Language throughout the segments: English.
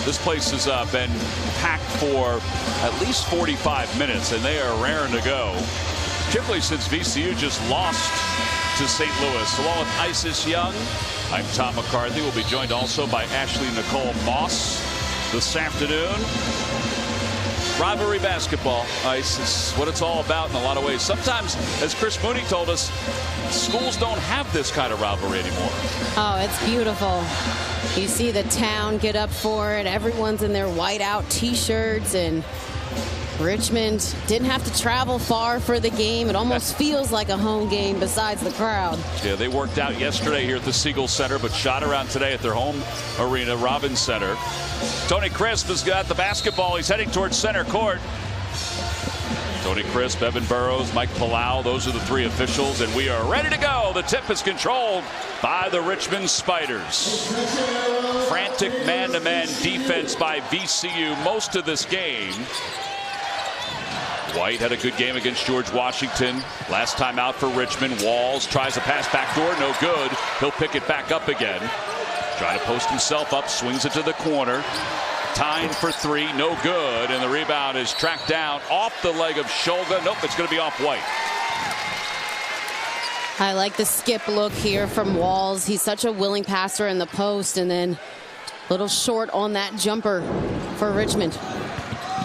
This place has been packed for at least 45 minutes, and they are raring to go, particularly since VCU just lost to St. Louis. Along with Isis Young, I'm Tom McCarthy. We'll be joined also by Ashley Nicole Moss this afternoon. Rivalry basketball, Ice, is what it's all about in a lot of ways. Sometimes, as Chris Mooney told us, schools don't have this kind of rivalry anymore. Oh, it's beautiful. You see the town get up for it. Everyone's in their whiteout T-shirts, and Richmond didn't have to travel far for the game. It almost feels like a home game besides the crowd. Yeah, they worked out yesterday here at the Siegel Center, but shot around today at their home arena, Robins Center. Tony Crisp has got the basketball. He's heading towards center court. Tony Crisp, Evan Burrows, Mike Palau, those are the three officials, and we are ready to go. The tip is controlled by the Richmond Spiders. Frantic man-to-man defense by VCU most of this game. White had a good game against George Washington. Last time out for Richmond. Walls tries a pass backdoor, no good. He'll pick it back up again. Trying to post himself up, swings it to the corner. Tying for three, no good, and the rebound is tracked down off the leg of Shulga. Nope, it's going to be off White. I like the skip look here from Walls. He's such a willing passer in the post, and then a little short on that jumper for Richmond.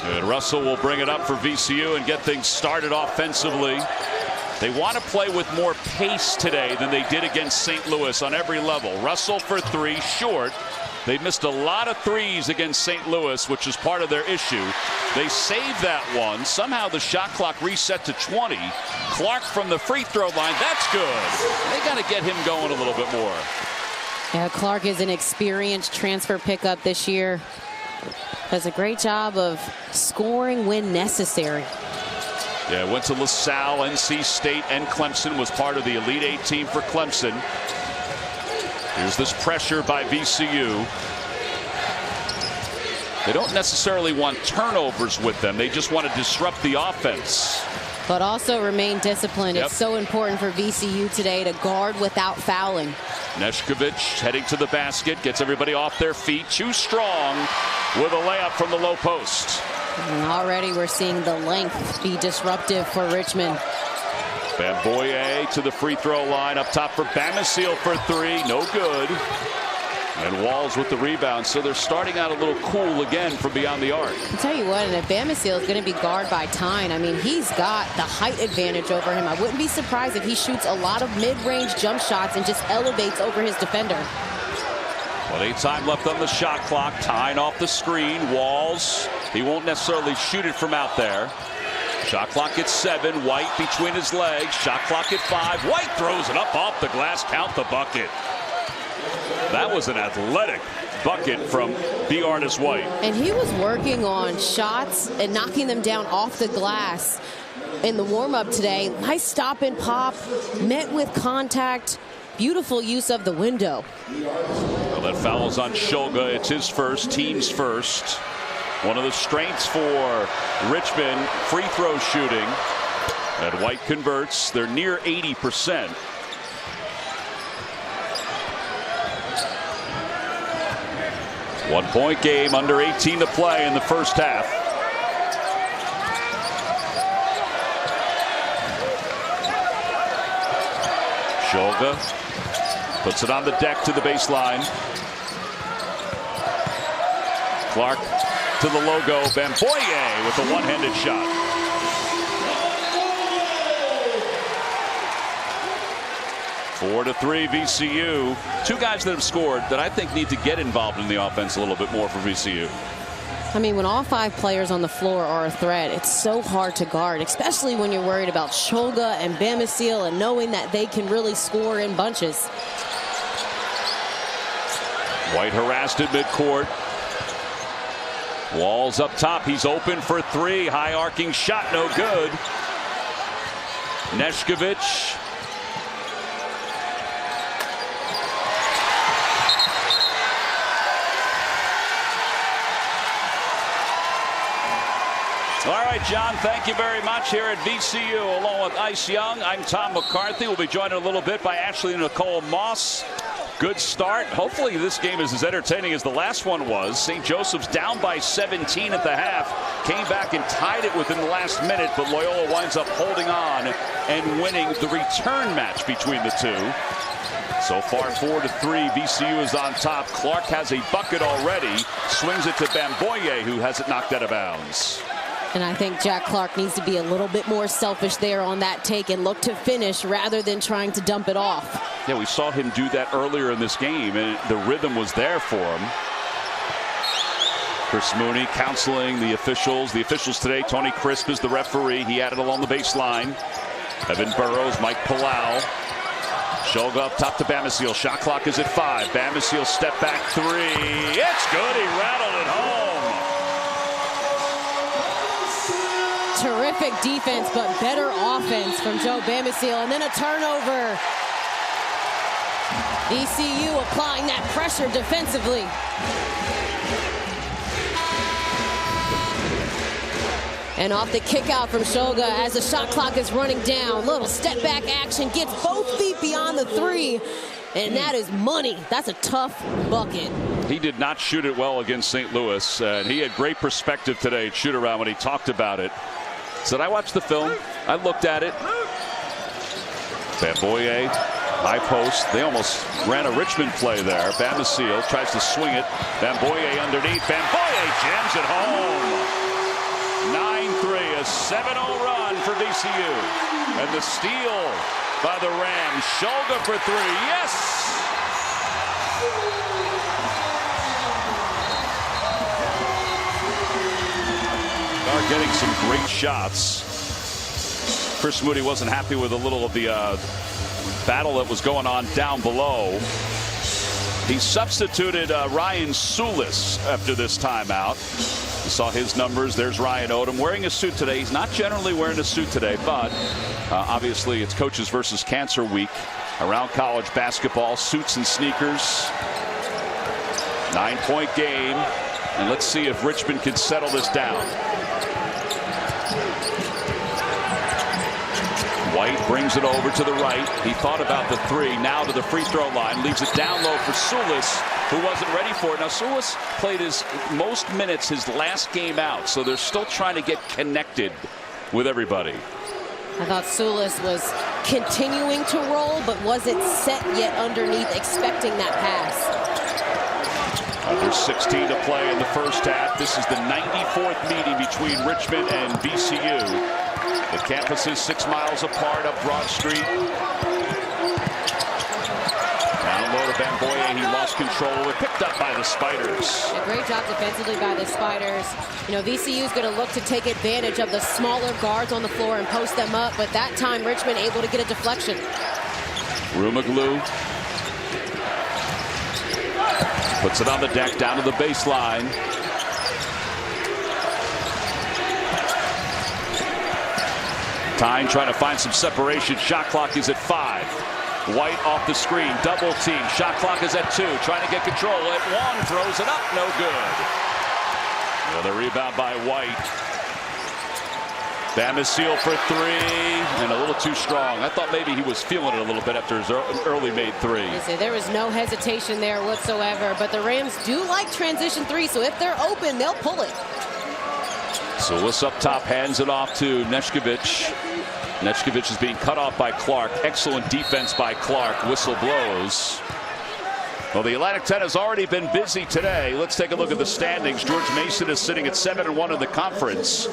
And Russell will bring it up for VCU and get things started offensively. They want to play with more pace today than they did against St. Louis on every level. Russell for three, short. They missed a lot of threes against St. Louis, which is part of their issue. They saved that one. Somehow the shot clock reset to 20. Clark from the free throw line. That's good. They got to get him going a little bit more. Yeah, Clark is an experienced transfer pickup this year. Does a great job of scoring when necessary. Yeah, went to LaSalle, NC State, and Clemson. Was part of the Elite Eight team for Clemson. Here's this pressure by VCU. They don't necessarily want turnovers with them. They just want to disrupt the offense. But also remain disciplined. Yep. It's so important for VCU today to guard without fouling. Neshkovich heading to the basket, gets everybody off their feet. Too strong with a layup from the low post. And already we're seeing the length be disruptive for Richmond. Bamboye to the free throw line, up top for Bamisil for three, no good. And Walls with the rebound, so they're starting out a little cool again from beyond the arc. I'll tell you what, and if Bamisil is going to be guarded by Tyne, I mean, he's got the height advantage over him. I wouldn't be surprised if he shoots a lot of mid-range jump shots and just elevates over his defender. Plenty of time left on the shot clock. Tyne off the screen. Walls, he won't necessarily shoot it from out there. Shot clock at 7. White between his legs. Shot clock at 5. White throws it up off the glass. Count the bucket. That was an athletic bucket from Artis White. And he was working on shots and knocking them down off the glass in the warm-up today. Nice stop and pop, met with contact. Beautiful use of the window. Well, that foul's on Shulga. It's his first, team's first. One of the strengths for Richmond, free throw shooting. And White converts. They're near 80%. One-point game, under 18 to play in the first half. Shulga puts it on the deck to the baseline. Clark to the logo. Bamboye with a one-handed shot. Four to 3 VCU. Two guys that have scored that I think need to get involved in the offense a little bit more for VCU. I mean, when all 5 players on the floor are a threat, it's so hard to guard, especially when you're worried about Shulga and Bamisil and knowing that they can really score in bunches. White harassed at midcourt. Walls up top. He's open for 3. High arcing shot, no good. Neshkovich. All right, John, thank you very much here at VCU. Along with Ice Young, I'm Tom McCarthy. We'll be joined in a little bit by Ashley Nicole Moss. good start. Hopefully this game is as entertaining as the last one was. St. Joseph's down by 17 at the half. Came back and tied it within the last minute, but Loyola winds up holding on and winning the return match between the two. So far 4-3. VCU is on top. Clark has a bucket already. Swings it to Bamboye, who has it knocked out of bounds. And I think Jack Clark needs to be a little bit more selfish there on that take and look to finish rather than trying to dump it off. Yeah, we saw him do that earlier in this game, and the rhythm was there for him. Chris Mooney counseling the officials. The officials today, Tony Crisp is the referee. He had it along the baseline. Evan Burrows, Mike Palau. Shulga up top to Bamisiel. Shot clock is at 5. Bamisiel step back 3. It's good. He rattled it home. Terrific defense, but better offense from Joe Bamisiel. And then a turnover. VCU applying that pressure defensively. And off the kick out from Shulga as the shot clock is running down. Little step back action, gets both feet beyond the 3. And that is money. That's a tough bucket. He did not shoot it well against St. Louis. And he had great perspective today at shoot around when he talked about it. Said, I watched the film. I looked at it. Bamboye, high post. They almost ran a Richmond play there. Bamisiel tries to swing it. Bamboye underneath. Bamboye jams it home. 9-3, a 7-0 run for VCU. And the steal by the Rams. Shulga for 3. Yes! Are getting some great shots. Chris Moody wasn't happy with a little of the battle that was going on down below. He substituted Ryan Sulis after this timeout. You saw his numbers. There's Ryan Odum wearing a suit today. He's not generally wearing a suit today, but obviously it's Coaches versus Cancer Week around college basketball. Suits and sneakers. 9-point game. And let's see if Richmond can settle this down. White brings it over to the right. He thought about the 3. Now to the free throw line. Leaves it down low for Sulis, who wasn't ready for it. Now Sulis played his most minutes his last game out, so they're still trying to get connected with everybody. I thought Sulis was continuing to roll, but wasn't set yet underneath, expecting that pass. Under 16 to play in the first half. This is the 94th meeting between Richmond and VCU. The campuses 6 miles apart up Broad Street. Down low to Bamboye. He lost control. It picked up by the Spiders. A great job defensively by the Spiders. You know, VCU is going to look to take advantage of the smaller guards on the floor and post them up. But that time, Richmond able to get a deflection. Rumaglu puts it on the deck down to the baseline. Tyne trying to find some separation. Shot clock is at 5. White off the screen. Double team. Shot clock is at 2. Trying to get control at 1. Throws it up. No good. Another rebound by White. Bamisiel for 3. And a little too strong. I thought maybe he was feeling it a little bit after his early made 3. There was no hesitation there whatsoever. But the Rams do like transition 3. So if they're open, they'll pull it. Sulis up top, hands it off to Neshkovich. Neshkovich is being cut off by Clark. Excellent defense by Clark. Whistle blows. Well, the Atlantic 10 has already been busy today. Let's take a look at the standings. George Mason is sitting at 7-1 in the conference.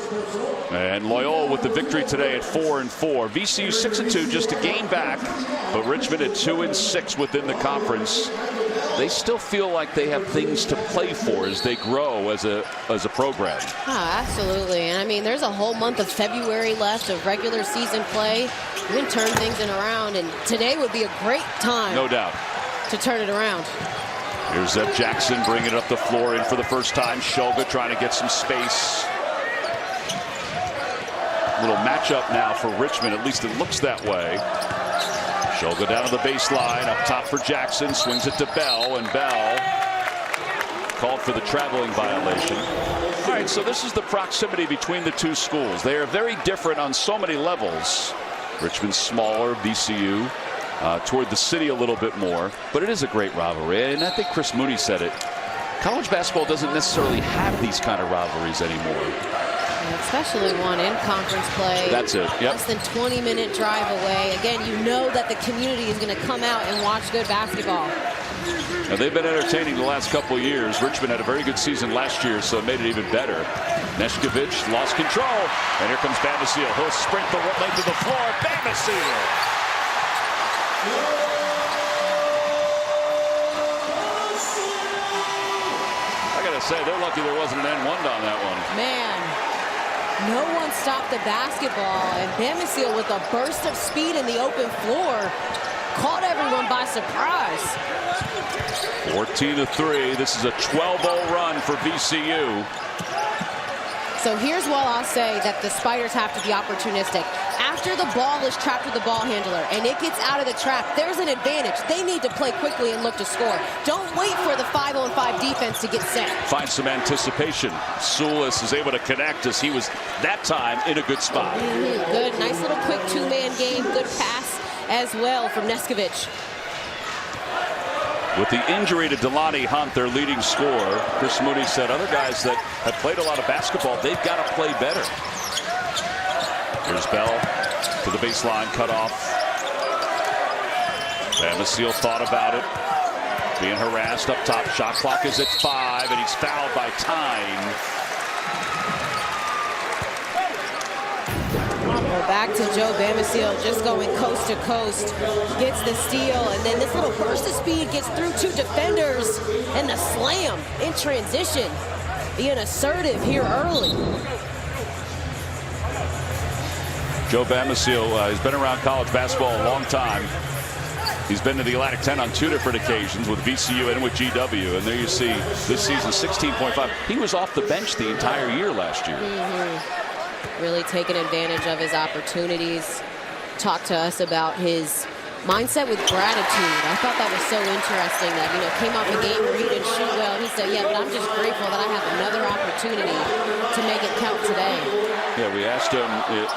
And Loyola with the victory today at 4-4. VCU 6-2, just a game back. But Richmond at 2-6 within the conference. They still feel like they have things to play for as they grow as a program. Oh, absolutely. And I mean, there's a whole month of February left of regular season play. You can turn things around, and today would be a great time. No doubt. To turn it around. Here's Zeb Jackson bringing it up the floor in for the first time. Shulga trying to get some space. Little matchup now for Richmond. At least it looks that way. Shulga down to the baseline. Up top for Jackson. Swings it to Bell. And Bell called for the traveling violation. All right, so this is the proximity between the two schools. They are very different on so many levels. Richmond's smaller. VCU toward the city a little bit more. But it is a great rivalry, and I think Chris Mooney said it. College basketball doesn't necessarily have these kind of rivalries anymore. Especially one in conference play. That's it. Yep. Less than 20-minute drive away. Again, you know that the community is going to come out and watch good basketball. Now, they've been entertaining the last couple of years. Richmond had a very good season last year, so it made it even better. Neshkovich lost control, and here comes Bamasiel. He'll sprint the length of the floor. Bamasiel! I gotta say, they're lucky there wasn't an N1 on that one. Man, no one stopped the basketball, and Bamasiel with a burst of speed in the open floor caught everyone by surprise. 14-3. This is a 12-0 run for VCU. So here's what I'll say that the Spiders have to be opportunistic. After the ball is trapped with the ball handler and it gets out of the trap, there's an advantage. They need to play quickly and look to score. Don't wait for the 5-on-5 defense to get set. Find some anticipation. Sulis is able to connect as he was that time in a good spot. Good, nice little quick two-man game. Good pass as well from Neshkovich. With the injury to Delani Hunt, their leading scorer, Chris Mooney said other guys that have played a lot of basketball, they've got to play better. Here's Bell to the baseline, cut off. Bamasiel thought about it. Being harassed up top. Shot clock is at 5, and he's fouled by Tyne. Back to Joe Bamasiel, just going coast to coast, gets the steal, and then this little burst of speed gets through 2 defenders, and the slam in transition, being assertive here early. Joe Bamasiel, he's been around college basketball a long time. He's been to the Atlantic 10 on 2 different occasions with VCU and with GW, and there you see this season 16.5. He was off the bench the entire year last year. Really taking advantage of his opportunities. Talked to us about his mindset with gratitude. I thought that was so interesting that, came off a game where he didn't shoot well. He said, yeah, but I'm just grateful that I have another opportunity to make it count today. Yeah, we asked him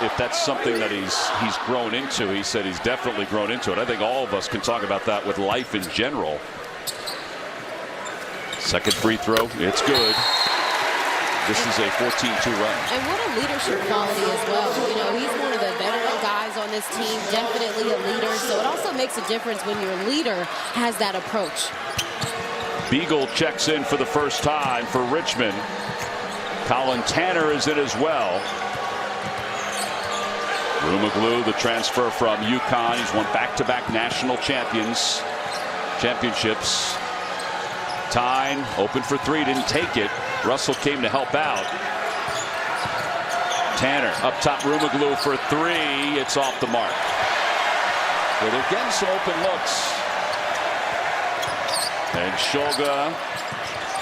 if that's something that he's grown into. He said he's definitely grown into it. I think all of us can talk about that with life in general. Second free throw, it's good. This is a 14-2 run. And what a leadership quality as well. He's one of the veteran guys on this team, definitely a leader. So it also makes a difference when your leader has that approach. Beagle checks in for the first time for Richmond. Colin Tanner is in as well. Rumaglu, the transfer from UConn. He's won back-to-back national championships. Tyne open for 3, didn't take it. Russell came to help out. Tanner up top, Rumaglu for 3. It's off the mark. So they're getting some open looks. And Shulga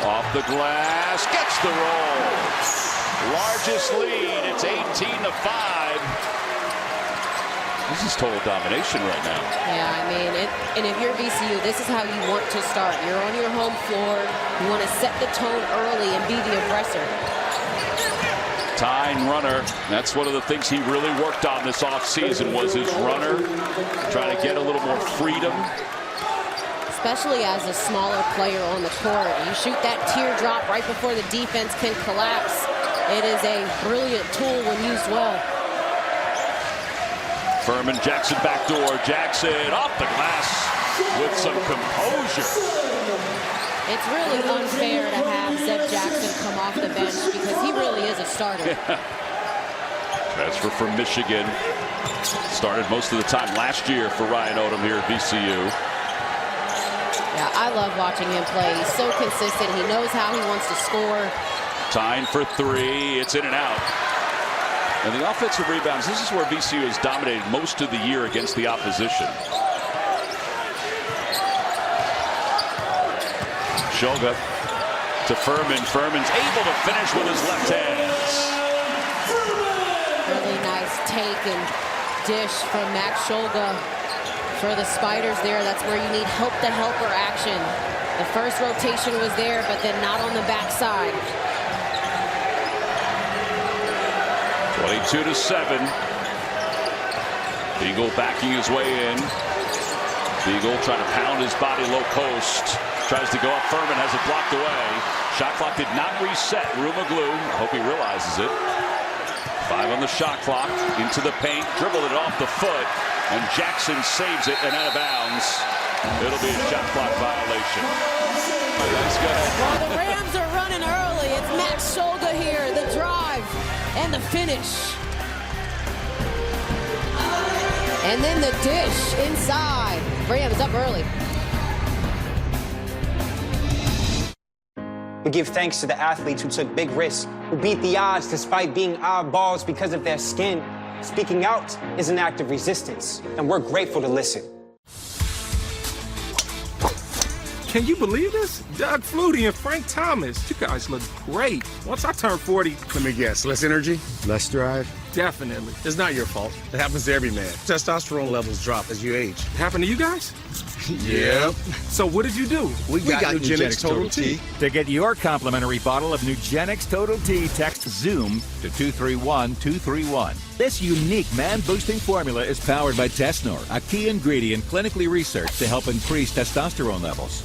off the glass, gets the roll. Largest lead, it's 18-5. This is total domination right now. Yeah, and if you're VCU, this is how you want to start. You're on your home floor. You want to set the tone early and be the aggressor. Tyne runner. That's one of the things he really worked on this offseason was his runner. Trying to get a little more freedom. Especially as a smaller player on the court. You shoot that teardrop right before the defense can collapse. It is a brilliant tool when used well. Furman, Jackson backdoor. Jackson off the glass with some composure. It's really unfair to have Zeb Jackson come off the bench because he really is a starter. Transfer from Michigan. Started most of the time last year for Ryan Odum here at VCU. Yeah, I love watching him play. He's so consistent. He knows how he wants to score. Tyne for 3. It's in and out. And the offensive rebounds, this is where VCU has dominated most of the year against the opposition. Shulga to Furman. Furman's able to finish with his left hands. Really nice take and dish from Max Shulga for the Spiders there. That's where you need help-to-helper action. The first rotation was there, but then not on the backside. 22-7. Beagle backing his way in. Siegel trying to pound his body low post. Tries to go up. Furman has it blocked away. Shot clock did not reset. Rumaglu, hope he realizes it. 5 on the shot clock. Into the paint. Dribbled it off the foot. And Jackson saves it and out of bounds. It'll be a shot clock violation. Let's go. Well, the Rams are running early. It's Max Shulga here. The drive and the finish. And then the dish inside. Rams up early. We give thanks to the athletes who took big risks, who beat the odds despite being oddballs because of their skin. Speaking out is an act of resistance, and we're grateful to listen. Can you believe this? Doug Flutie and Frank Thomas. You guys look great. Once I turn 40... Let me guess, less energy, less drive? Definitely. It's not your fault. It happens to every man. Testosterone levels drop as you age. Happened to you guys? Yep. So what did you do? We got Nugenix Total T. To get your complimentary bottle of Nugenix Total T, text ZOOM to 231-231. This unique man-boosting formula is powered by Tesnor, a key ingredient clinically researched to help increase testosterone levels.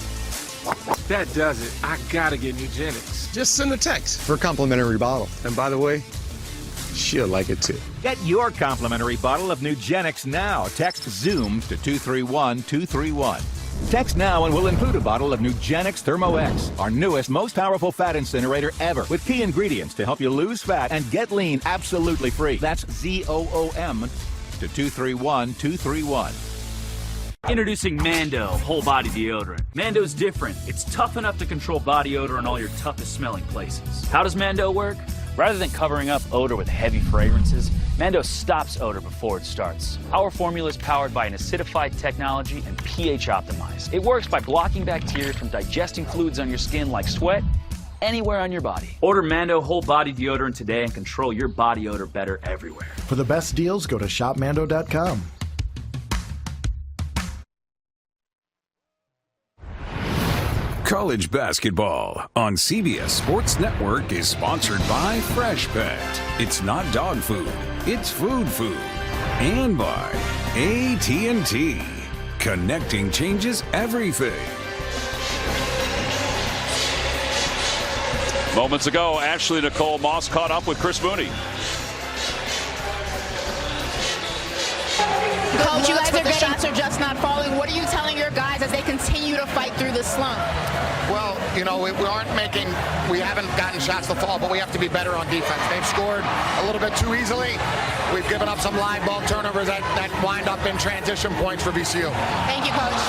That does it. I gotta get Nugenix. Just send a text for a complimentary bottle. And by the way, she'll like it too. Get your complimentary bottle of Nugenix now. Text ZOOM to 231-231. Text now and we'll include a bottle of Nugenix Thermo X, our newest, most powerful fat incinerator ever, with key ingredients to help you lose fat and get lean absolutely free. That's ZOOM to 231-231. Introducing Mando Whole Body Deodorant. Mando's different. It's tough enough to control body odor in all your toughest smelling places. How does Mando work? Rather than covering up odor with heavy fragrances, Mando stops odor before it starts. Our formula is powered by an acidified technology and pH optimized. It works by blocking bacteria from digesting fluids on your skin like sweat anywhere on your body. Order Mando Whole Body Deodorant today and control your body odor better everywhere. For the best deals, go to shopmando.com. College basketball on CBS Sports Network is sponsored by Freshpet. It's not dog food, it's food food. And by AT&T. Connecting changes everything. Moments ago, Ashley Nicole Moss caught up with Chris Mooney. Coach, you guys the shots are just not falling. What are you telling your guys as they continue to fight through the slump? Well, you know, we haven't gotten shots to fall, but we have to be better on defense. They've scored a little bit too easily. We've given up some live ball turnovers that wind up in transition points for VCU. Thank you, Coach.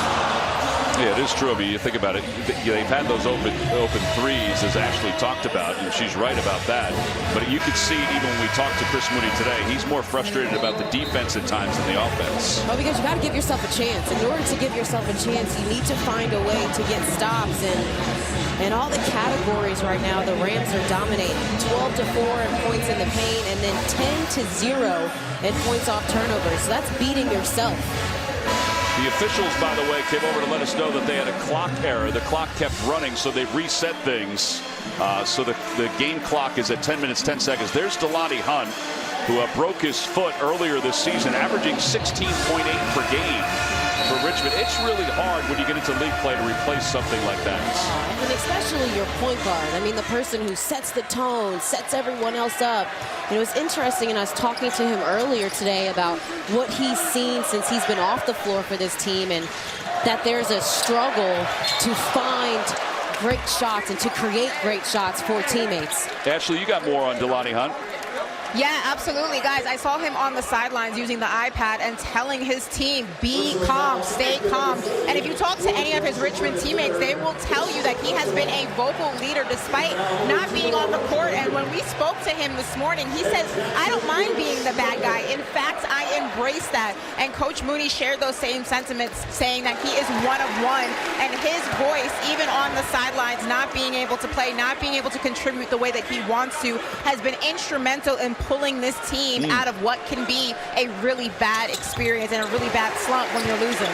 Yeah, it is true. I mean, you think about it. They've had those open threes, as Ashley talked about, and she's right about that. But you could see even when we talked to Chris Mooney today, he's more frustrated about the defense at times than the offense. Well, because you got to give yourself a chance. In order to give yourself a chance, you need to find a way to get stops. And in all the categories right now, the Rams are dominating. 12-4 in points in the paint, and then 10-0 in points off turnovers. So that's beating yourself. The officials, by the way, came over to let us know that they had a clock error. The clock kept running, so they reset things. So the game clock is at 10 minutes, 10 seconds. There's Delonte Hunt, who broke his foot earlier this season, averaging 16.8 per game for Richmond. It's really hard when you get into league play to replace something like that. And especially your point guard. I mean, the person who sets the tone, sets everyone else up. And it was interesting, and I was talking to him earlier today about what he's seen since he's been off the floor for this team, and that there's a struggle to find great shots and to create great shots for teammates. Ashley, you got more on Delonte Hunt. Yeah, absolutely, guys. I saw him on the sidelines using the iPad and telling his team, be calm, stay calm. And if you talk to any of his Richmond teammates, they will tell you that he has been a vocal leader despite not being on the court. And when we spoke to him this morning, he says, I don't mind being the bad guy. In fact, I embrace that. And Coach Mooney shared those same sentiments, saying that he is one of one. And his voice, even on the sidelines, not being able to play, not being able to contribute the way that he wants to, has been instrumental in pulling this team out of what can be a really bad experience and a really bad slump when you're losing.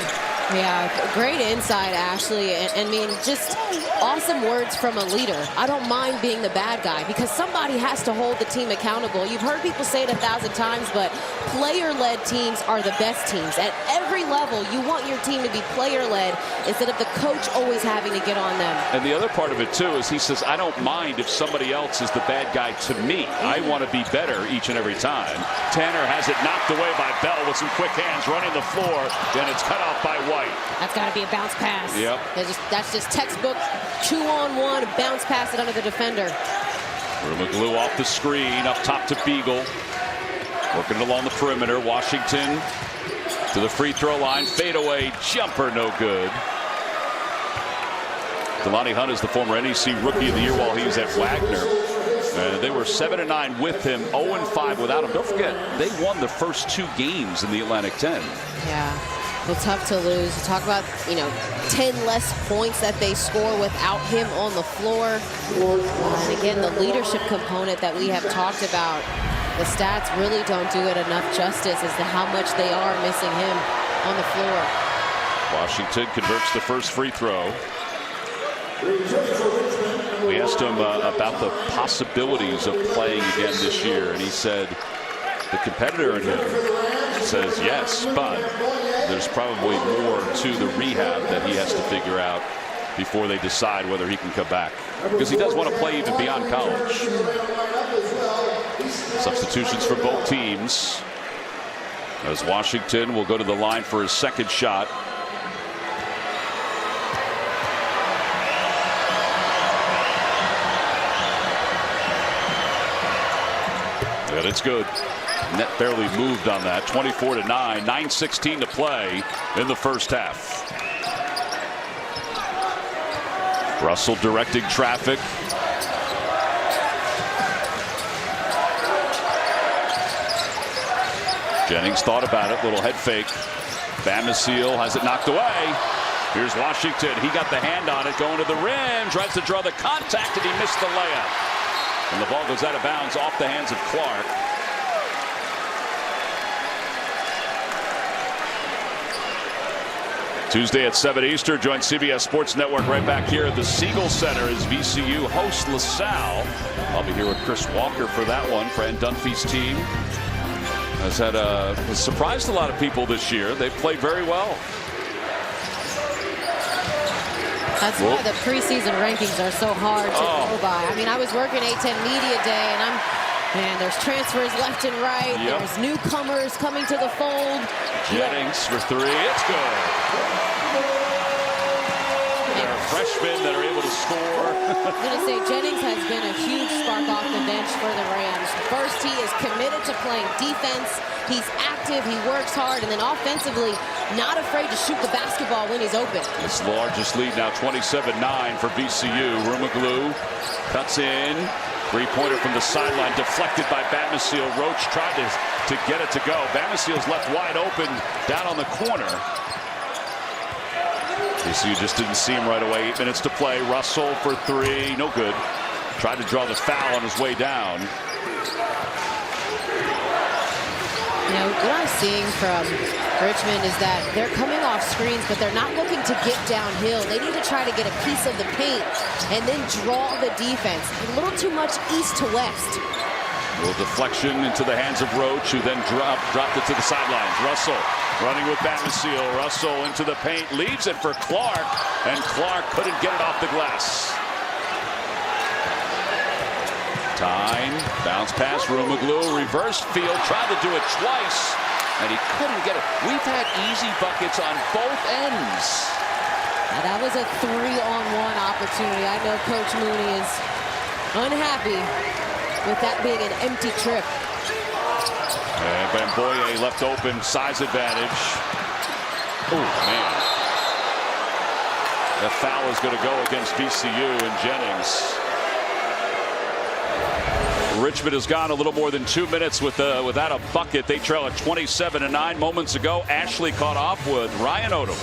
Yeah, great insight, Ashley. I mean, just awesome words from a leader. I don't mind being the bad guy because somebody has to hold the team accountable. You've heard people say it 1,000 times, but player-led teams are the best teams. At every level, you want your team to be player-led instead of the coach always having to get on them. And the other part of it, too, is he says, I don't mind if somebody else is the bad guy to me. I want to be better each and every time. Tanner has it knocked away by Bell with some quick hands running the floor, and it's cut off by White. That's got to be a bounce pass. Yep. That's just textbook 2-on-1, bounce pass it under the defender. Rumaglu off the screen, up top to Beagle. Working along the perimeter. Washington to the free throw line. Fadeaway jumper, no good. Delani Hunt is the former NEC Rookie of the Year while he was at Wagner. They were 7-9 with him, 0-5 without him. Don't forget, they won the first 2 games in the Atlantic 10. Yeah. It's tough to lose. Talk about, 10 less points that they score without him on the floor. And again, the leadership component that we have talked about, the stats really don't do it enough justice as to how much they are missing him on the floor. Washington converts the first free throw. We asked him about the possibilities of playing again this year, and he said the competitor in him says yes, but there's probably more to the rehab that he has to figure out before they decide whether he can come back, because he does want to play even beyond college. Substitutions for both teams as Washington will go to the line for his second shot. And it's good. Net barely moved on that. 24-9, 9:16 to play in the first half. Russell directing traffic. Jennings thought about it. Little head fake. Bamisiel has it knocked away. Here's Washington. He got the hand on it, going to the rim. Tries to draw the contact, and he missed the layup. And the ball goes out of bounds off the hands of Clark. Tuesday at 7 Eastern, join CBS Sports Network right back here at the Siegel Center as VCU hosts LaSalle. I'll be here with Chris Walker for that one. Fran Dunphy's team has surprised a lot of people this year. They've played very well. That's why the preseason rankings are so hard to go by. I mean, I was working A10 Media Day, and there's transfers left and right. Yep. There's newcomers coming to the fold. Jennings for 3. It's good. There are freshmen that are able to score. I was going to say, Jennings has been a huge spark off the bench for the Rams. First, he is committed to playing defense. He's active, he works hard, and then offensively, not afraid to shoot the basketball when he's open. It's the largest lead now, 27-9 for VCU. Rumaglu cuts in. Three-pointer from the sideline, deflected by Bamisiel. Roach tried to get it to go. Bamisiel's left wide open down on the corner. VCU just didn't see him right away. 8 minutes to play. Russell for 3. No good. Tried to draw the foul on his way down. What I'm seeing from Richmond is that they're coming off screens, but they're not looking to get downhill. They need to try to get a piece of the paint and then draw the defense. A little too much east to west. A little deflection into the hands of Roach, who then dropped it to the sidelines. Russell running with Bamisiel. Russell into the paint, leaves it for Clark, and Clark couldn't get it off the glass. Tyne, bounce pass, Rumaglu, reverse field, tried to do it twice, and he couldn't get it. We've had easy buckets on both ends. Now that was a 3-on-1 opportunity. I know Coach Mooney is unhappy with that being an empty trip. And Bamboye left open, size advantage. Oh, man. The foul is going to go against VCU and Jennings. Richmond has gone a little more than 2 minutes without a bucket. They trail at 27-9 moments ago. Ashley caught off with Ryan Odum.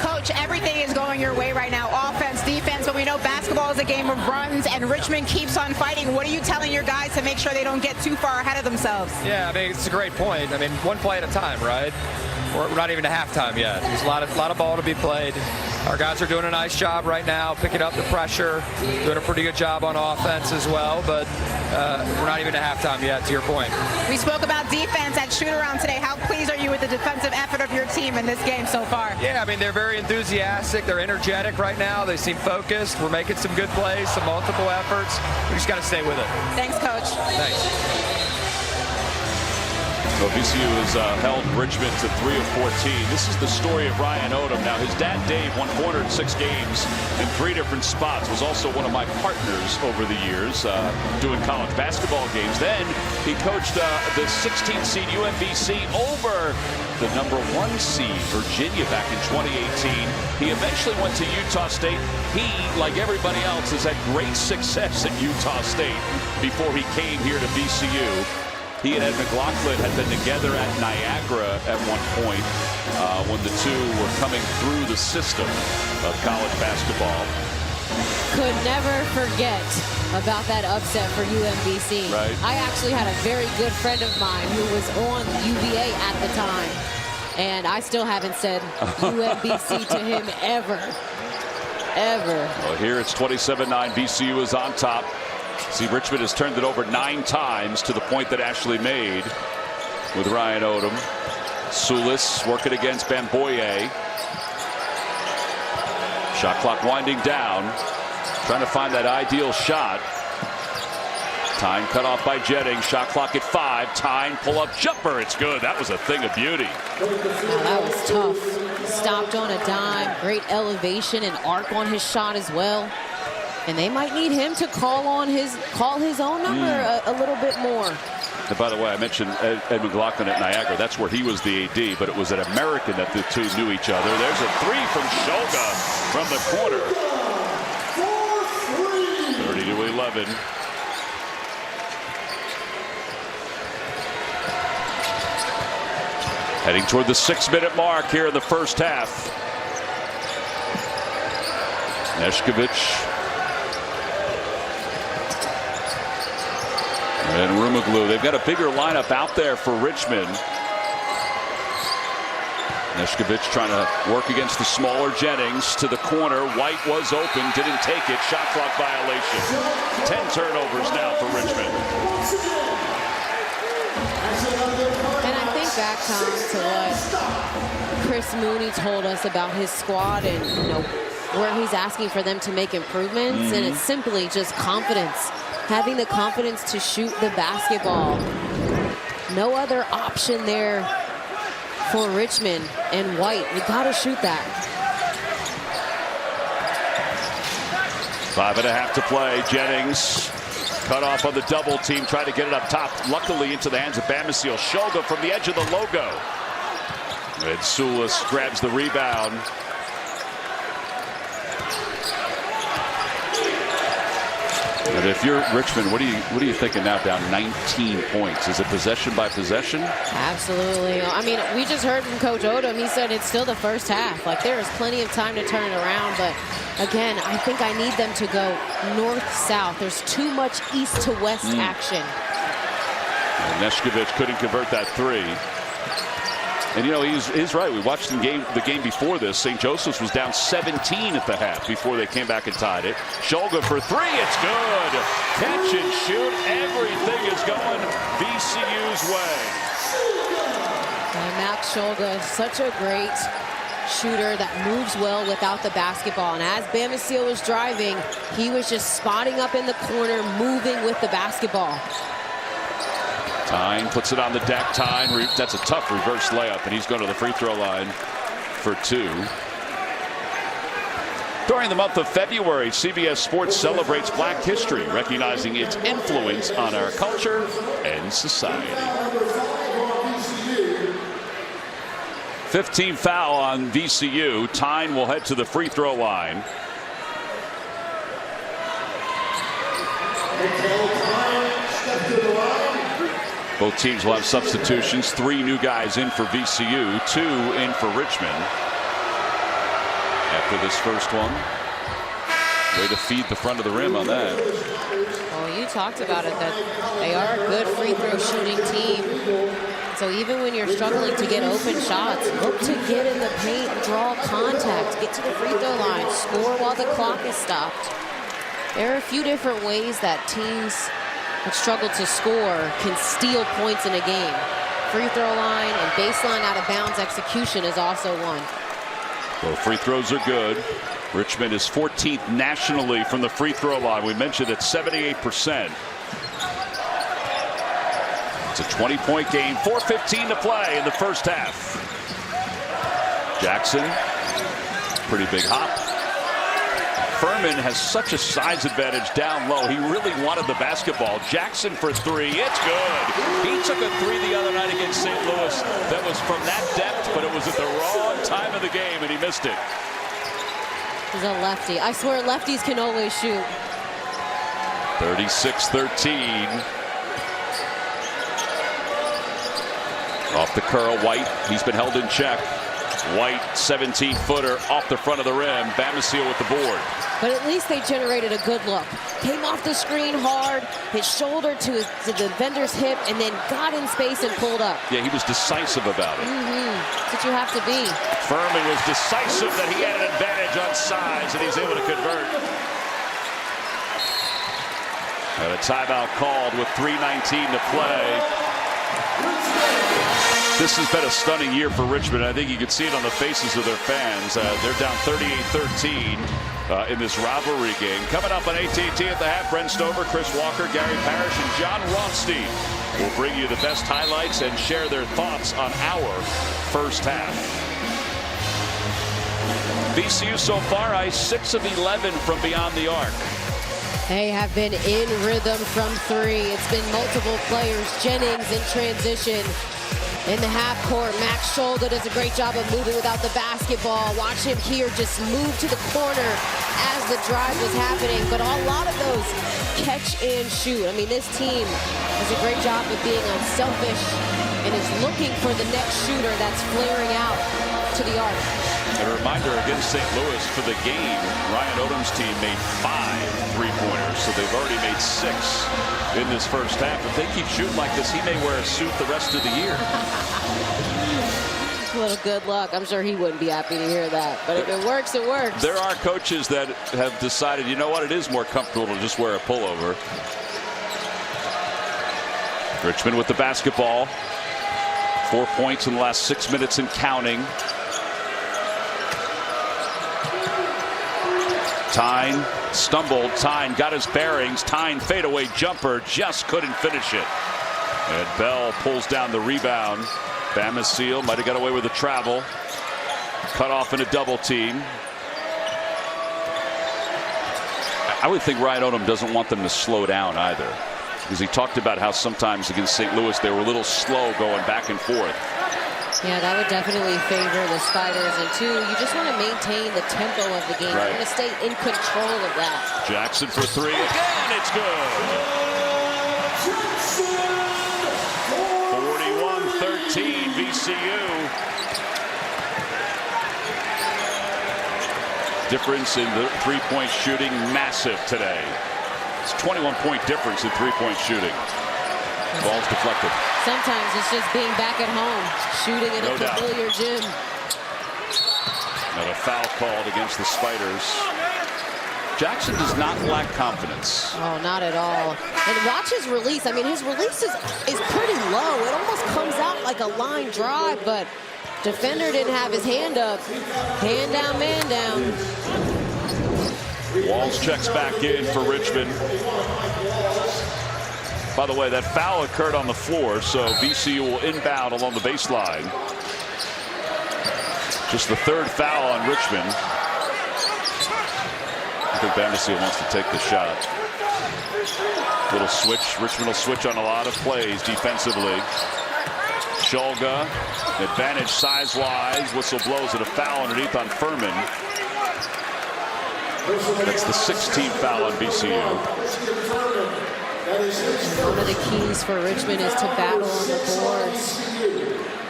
Coach, everything is going your way right now. Offense, defense, but we know basketball is a game of runs, and Richmond keeps on fighting. What are you telling your guys to make sure they don't get too far ahead of themselves? Yeah, I mean, it's a great point. I mean, one play at a time, right? We're not even to halftime yet. There's a lot of ball to be played. Our guys are doing a nice job right now, picking up the pressure, doing a pretty good job on offense as well, but we're not even to halftime yet, to your point. We spoke about defense at shoot-around today. How pleased are you with the defensive effort of your team in this game so far? Yeah, I mean, they're very enthusiastic. They're energetic right now. They seem focused. We're making some good plays, some multiple efforts. We just got to stay with it. Thanks, Coach. Thanks. So VCU has held Richmond to 3 of 14. This is the story of Ryan Odum. Now, his dad, Dave, won 406 games in 3 different spots, was also one of my partners over the years doing college basketball games. Then he coached the 16th seed UMBC over the number 1 seed Virginia back in 2018. He eventually went to Utah State. He, like everybody else, has had great success at Utah State before he came here to VCU. He and Ed McLaughlin had been together at Niagara at one point when the two were coming through the system of college basketball. Could never forget about that upset for UMBC. Right. I actually had a very good friend of mine who was on UVA at the time, and I still haven't said UMBC to him ever. Well, here it's 27-9. VCU is on top. See, Richmond has turned it over 9 times to the point that Ashley made with Ryan Odum. Sulis working against Bamboye. Shot clock winding down. Trying to find that ideal shot. Time cut off by Jennings. Shot clock at 5. Time pull-up jumper. It's good. That was a thing of beauty. Now, that was tough. Stopped on a dime. Great elevation and arc on his shot as well. And they might need him to call his own number a little bit more. And by the way, I mentioned Ed McLaughlin at Niagara. That's where he was the AD, but it was at American that the two knew each other. There's a 3 from Shulga from the corner. 30-11. Heading toward the 6-minute mark here in the first half. Neshkovich. And Rumaglu. They've got a bigger lineup out there for Richmond. Neshkovich trying to work against the smaller Jennings to the corner. White was open, didn't take it. Shot clock violation. 10 turnovers now for Richmond. And I think back, Tom, to what Chris Mooney told us about his squad and where he's asking for them to make improvements. And it's simply just confidence. Having the confidence to shoot the basketball. No other option there for Richmond and White. You got to shoot that. 5.5 to play. Jennings cut off on the double team. Tried to get it up top. Luckily into the hands of Bamisiel. Shulga from the edge of the logo. And Sulis grabs the rebound. But if you're Richmond, what are you thinking now? Down 19 points. Is it possession by possession? Absolutely. I mean, we just heard from Coach Odum. He said it's still the first half. Like, there is plenty of time to turn it around. But again, I think I need them to go north-south. There's too much east to west action. And Neshkovich couldn't convert that 3. And he's right. We watched the game before this. St. Joseph's was down 17 at the half before they came back and tied it. Shulga for 3. It's good. Catch and shoot. Everything is going VCU's way. And Max Shulga, such a great shooter that moves well without the basketball. And as Bamisiel was driving, he was just spotting up in the corner, moving with the basketball. Tyne puts it on the deck. Tyne, that's a tough reverse layup, and he's going to the free throw line for 2. During the month of February, CBS Sports celebrates Black history, recognizing its influence on our culture and society. 15 foul on VCU. Tyne will head to the free throw line. Both teams will have substitutions. 3 new guys in for VCU, 2 in for Richmond. After this first one, way to feed the front of the rim on that. Well, you talked about it, that they are a good free throw shooting team. So even when you're struggling to get open shots, look to get in the paint, draw contact, get to the free throw line, score while the clock is stopped. There are a few different ways that teams that struggle to score can steal points in a game. Free throw line and baseline out of bounds execution is also one. Both free throws are good. Richmond is 14th nationally from the free throw line. We mentioned it's 78%. It's a 20-point game, 4:15 to play in the first half. Jackson, pretty big hop. Furman has such a size advantage down low. He really wanted the basketball. Jackson for three. It's good. He took a three the other night against St. Louis that was from that depth, but it was at the wrong time of the game, and he missed it. He's a lefty. I swear lefties can always shoot. 36-13. Off the curl, White. He's been held in check. White, 17-footer off the front of the rim. Bamisile with the board. But at least they generated a good look. Came off the screen hard, his shoulder to the defender's hip, and then got in space and pulled up. Yeah, he was decisive about it. That's what you have to be. Furman was decisive that he had an advantage on size, and he's able to convert. And a timeout called with 3:19 to play. This has been a stunning year for Richmond. I think you can see it on the faces of their fans. They're down 38-13 in this rivalry game. Coming up on AT&T at the half, Brent Stover, Chris Walker, Gary Parrish, and John Rothstein will bring you the best highlights and share their thoughts on our first half. VCU so far, 6 of 11 from beyond the arc. They have been in rhythm from three. It's been multiple players. Jennings in transition. In the half court, Max Shulga does a great job of moving without the basketball. Watch him here just move to the corner as the drive was happening. But a lot of those catch and shoot. I mean, this team does a great job of being unselfish and is looking for the next shooter that's flaring out to the arc. And a reminder against St. Louis for the game, Ryan Odum's team made 5 3-pointers, so they've already made 6 in this first half. If they keep shooting like this, he may wear a suit the rest of the year. A little good luck. I'm sure he wouldn't be happy to hear that. But if it works, it works. There are coaches that have decided, you know what, it is more comfortable to just wear a pullover. Richmond with the basketball. 4 points in the last 6 minutes and counting. Tyne stumbled. Tyne got his bearings. Tyne fadeaway jumper, just couldn't finish it. And Bell pulls down the rebound. Bamisile might have got away with the travel. Cut off in a double team. I would think Ryan Odum doesn't want them to slow down either, because he talked about how sometimes against St. Louis they were a little slow going back and forth. Yeah, that would definitely favor the Spiders. And two, you just want to maintain the tempo of the game. Right. You want to stay in control of that. Jackson for three again. It's good. 41-13 VCU. Difference in the three-point shooting massive today. It's a 21-point difference in three-point shooting. Ball's deflected. Sometimes it's just being back at home, shooting in a familiar gym. Another foul called against the Spiders. Jackson does not lack confidence. Oh, not at all. And watch his release. I mean, his release is pretty low. It almost comes out like a line drive, but defender didn't have his hand up. Hand down, man down. Walls checks back in for Richmond. By the way, that foul occurred on the floor, so VCU will inbound along the baseline. Just the third foul on Richmond. I think Bamisile wants to take the shot. Little switch. Richmond will switch on a lot of plays defensively. Shulga, advantage size-wise. Whistle blows at a foul underneath on Furman. That's the 16th foul on VCU. One of the keys for Richmond is to battle on the boards.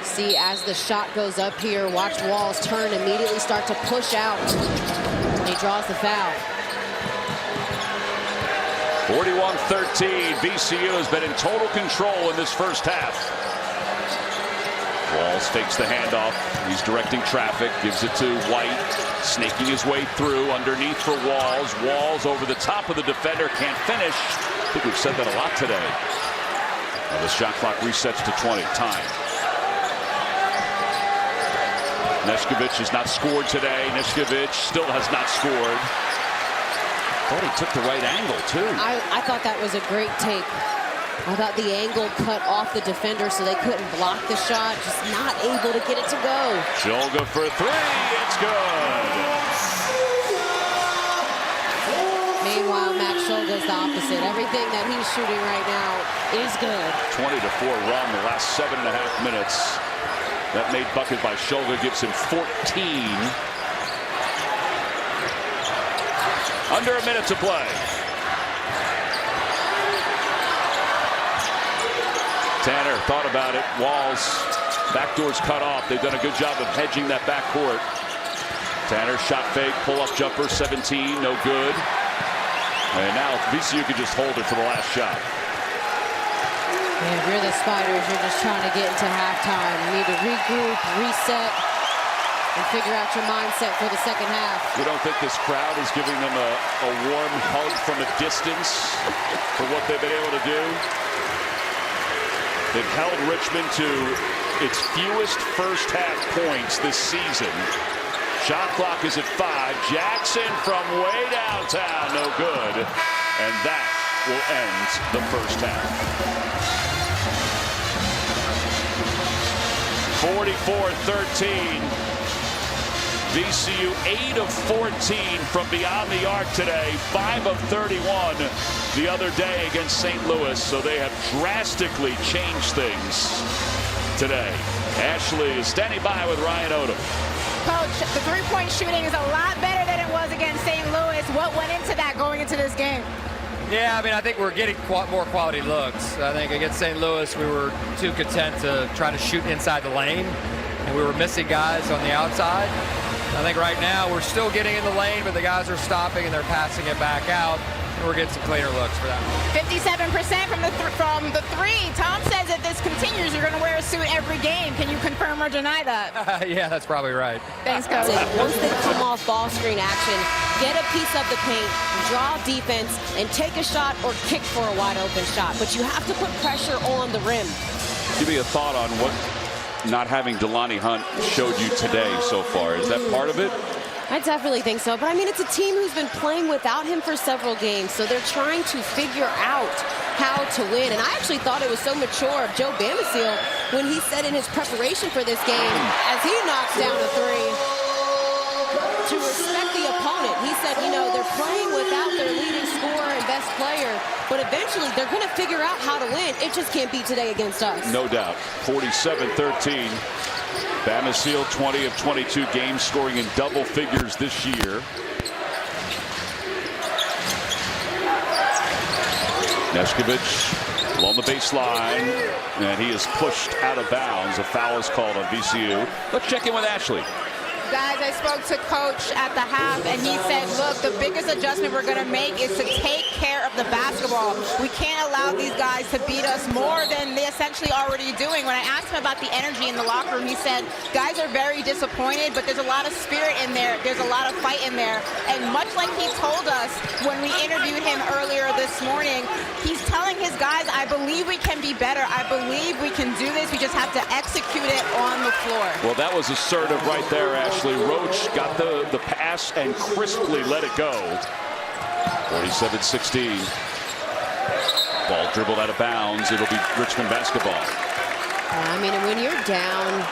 See, as the shot goes up here, watch Walls turn, immediately start to push out. And he draws the foul. 41-13. VCU has been in total control in this first half. Walls fakes the handoff. He's directing traffic, gives it to White, snaking his way through underneath for Walls. Walls over the top of the defender, can't finish. I think we've said that a lot today. Now the shot clock resets to 20. Time. Neshkovich has not scored today. Neshkovich still has not scored. Thought he took the right angle too. I thought that was a great take. I thought the angle cut off the defender so they couldn't block the shot. Just not able to get it to go. Shulga for three. It's good. Meanwhile, Max Shulga is the opposite. Everything that he's shooting right now is good. 20-4 run the last 7.5 minutes. That made bucket by Shulga gives him 14. Under a minute to play. Tanner thought about it. Walls, backdoor's cut off. They've done a good job of hedging that backcourt. Tanner shot fake, pull-up jumper, 17, no good. And now VCU can just hold it for the last shot. And if you're the Spiders, you're just trying to get into halftime. You need to regroup, reset, and figure out your mindset for the second half. You don't think this crowd is giving them a warm hug from a distance for what they've been able to do? They've held Richmond to its fewest first half points this season. Shot clock is at 5. Jackson from way downtown, no good. And that will end the first half. 44-13. VCU 8 of 14 from beyond the arc today, 5 of 31 the other day against St. Louis, so they have drastically changed things today. Ashley is standing by with Ryan Odum. Coach, the three-point shooting is a lot better than it was against St. Louis. What went into that going into this game? Yeah, I mean, I think we're getting more quality looks. I think against St. Louis, we were too content to try to shoot inside the lane, and we were missing guys on the outside. I think right now we're still getting in the lane, but the guys are stopping and they're passing it back out. And we're getting some cleaner looks for that. 57% from the three. Tom says if this continues, you're going to wear a suit every game. Can you confirm or deny that? Yeah, that's probably right. Thanks, Coach. Once they come off ball screen action, get a piece of the paint, draw defense, and take a shot or kick for a wide open shot. But you have to put pressure on the rim. Give me a thought on what not having Delani Hunt showed you today so far. Is that part of it? I definitely think so. But, I mean, it's a team who's been playing without him for several games, so they're trying to figure out how to win. And I actually thought it was so mature of Joe Bamisiel when he said in his preparation for this game, as he knocks down a three, to respect the opponent. He said, you know, they're playing without their leading scorer and best player, but eventually they're going to figure out how to win. It just can't be today against us. No doubt. 47-13. Bamisiel, 20 of 22 games, scoring in double figures this year. Neshkovich along the baseline, and he is pushed out of bounds. A foul is called on VCU. Let's check in with Ashley. Guys, I spoke to Coach at the half, and he said, look, the biggest adjustment we're going to make is to take care of the basketball. We can't allow these guys to beat us more than they essentially already doing. When I asked him about the energy in the locker room, he said, guys are very disappointed, but there's a lot of spirit in there. There's a lot of fight in there. And much like he told us when we interviewed him earlier this morning, he's telling his guys, I believe we can be better. I believe we can do this. We just have to execute it on the floor. Well, that was assertive right there, Ashley. Roach got the pass and crisply let it go. 47-16. Ball dribbled out of bounds. It'll be Richmond basketball. I mean, when you're down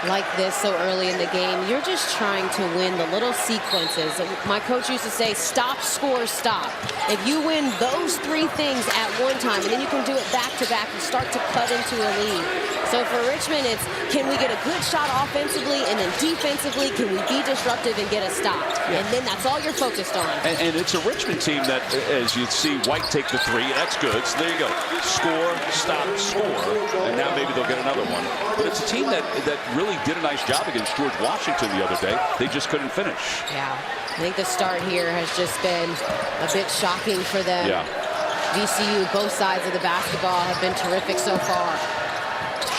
like this so early in the game, you're just trying to win the little sequences. My coach used to say, stop, score, stop. If you win those three things at one time, and then you can do it back to back, you start to cut into a lead. So for Richmond, it's can we get a good shot offensively, and then defensively, can we be disruptive and get a stop? Yeah. And then that's all you're focused on. And it's a Richmond team that, as you see White take the three, that's good. So there you go. Score, stop, score. And now maybe they'll get another one. But it's a team that really did a nice job against George Washington the other day. They just couldn't finish. Yeah. I think the start here has just been a bit shocking for them. Yeah. VCU, both sides of the basketball have been terrific so far.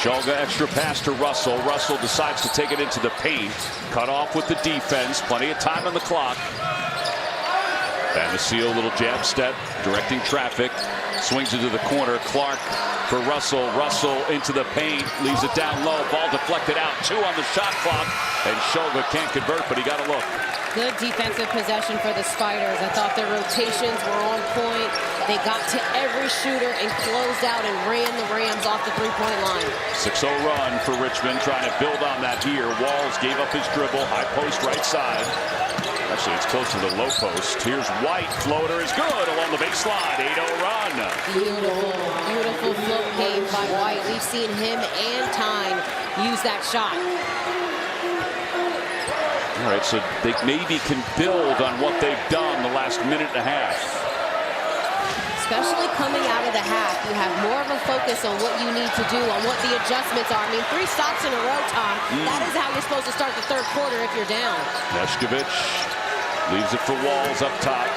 Shulga extra pass to Russell. Russell decides to take it into the paint. Cut off with the defense. Plenty of time on the clock. Seal, little jab step, directing traffic. Swings into the corner. Clark for Russell. Russell into the paint. Leaves it down low. Ball deflected out. 2 on the shot clock. And Shulga can't convert, but he got a look. Good defensive possession for the Spiders. I thought their rotations were on point. They got to every shooter and closed out and ran the Rams off the three-point line. 6-0 run for Richmond, trying to build on that here. Walls gave up his dribble. High post right side. Actually, it's close to the low post. Here's White. Floater is good along the baseline. 8-0 run. Beautiful, beautiful float game by White. We've seen him and Tyne use that shot. All right, so they maybe can build on what they've done the last minute and a half. Especially coming out of the half, you have more of a focus on what you need to do, on what the adjustments are. I mean, 3 stops in a row, Tom. That is how you're supposed to start the third quarter if you're down. Neshkovich leaves it for Walls up top.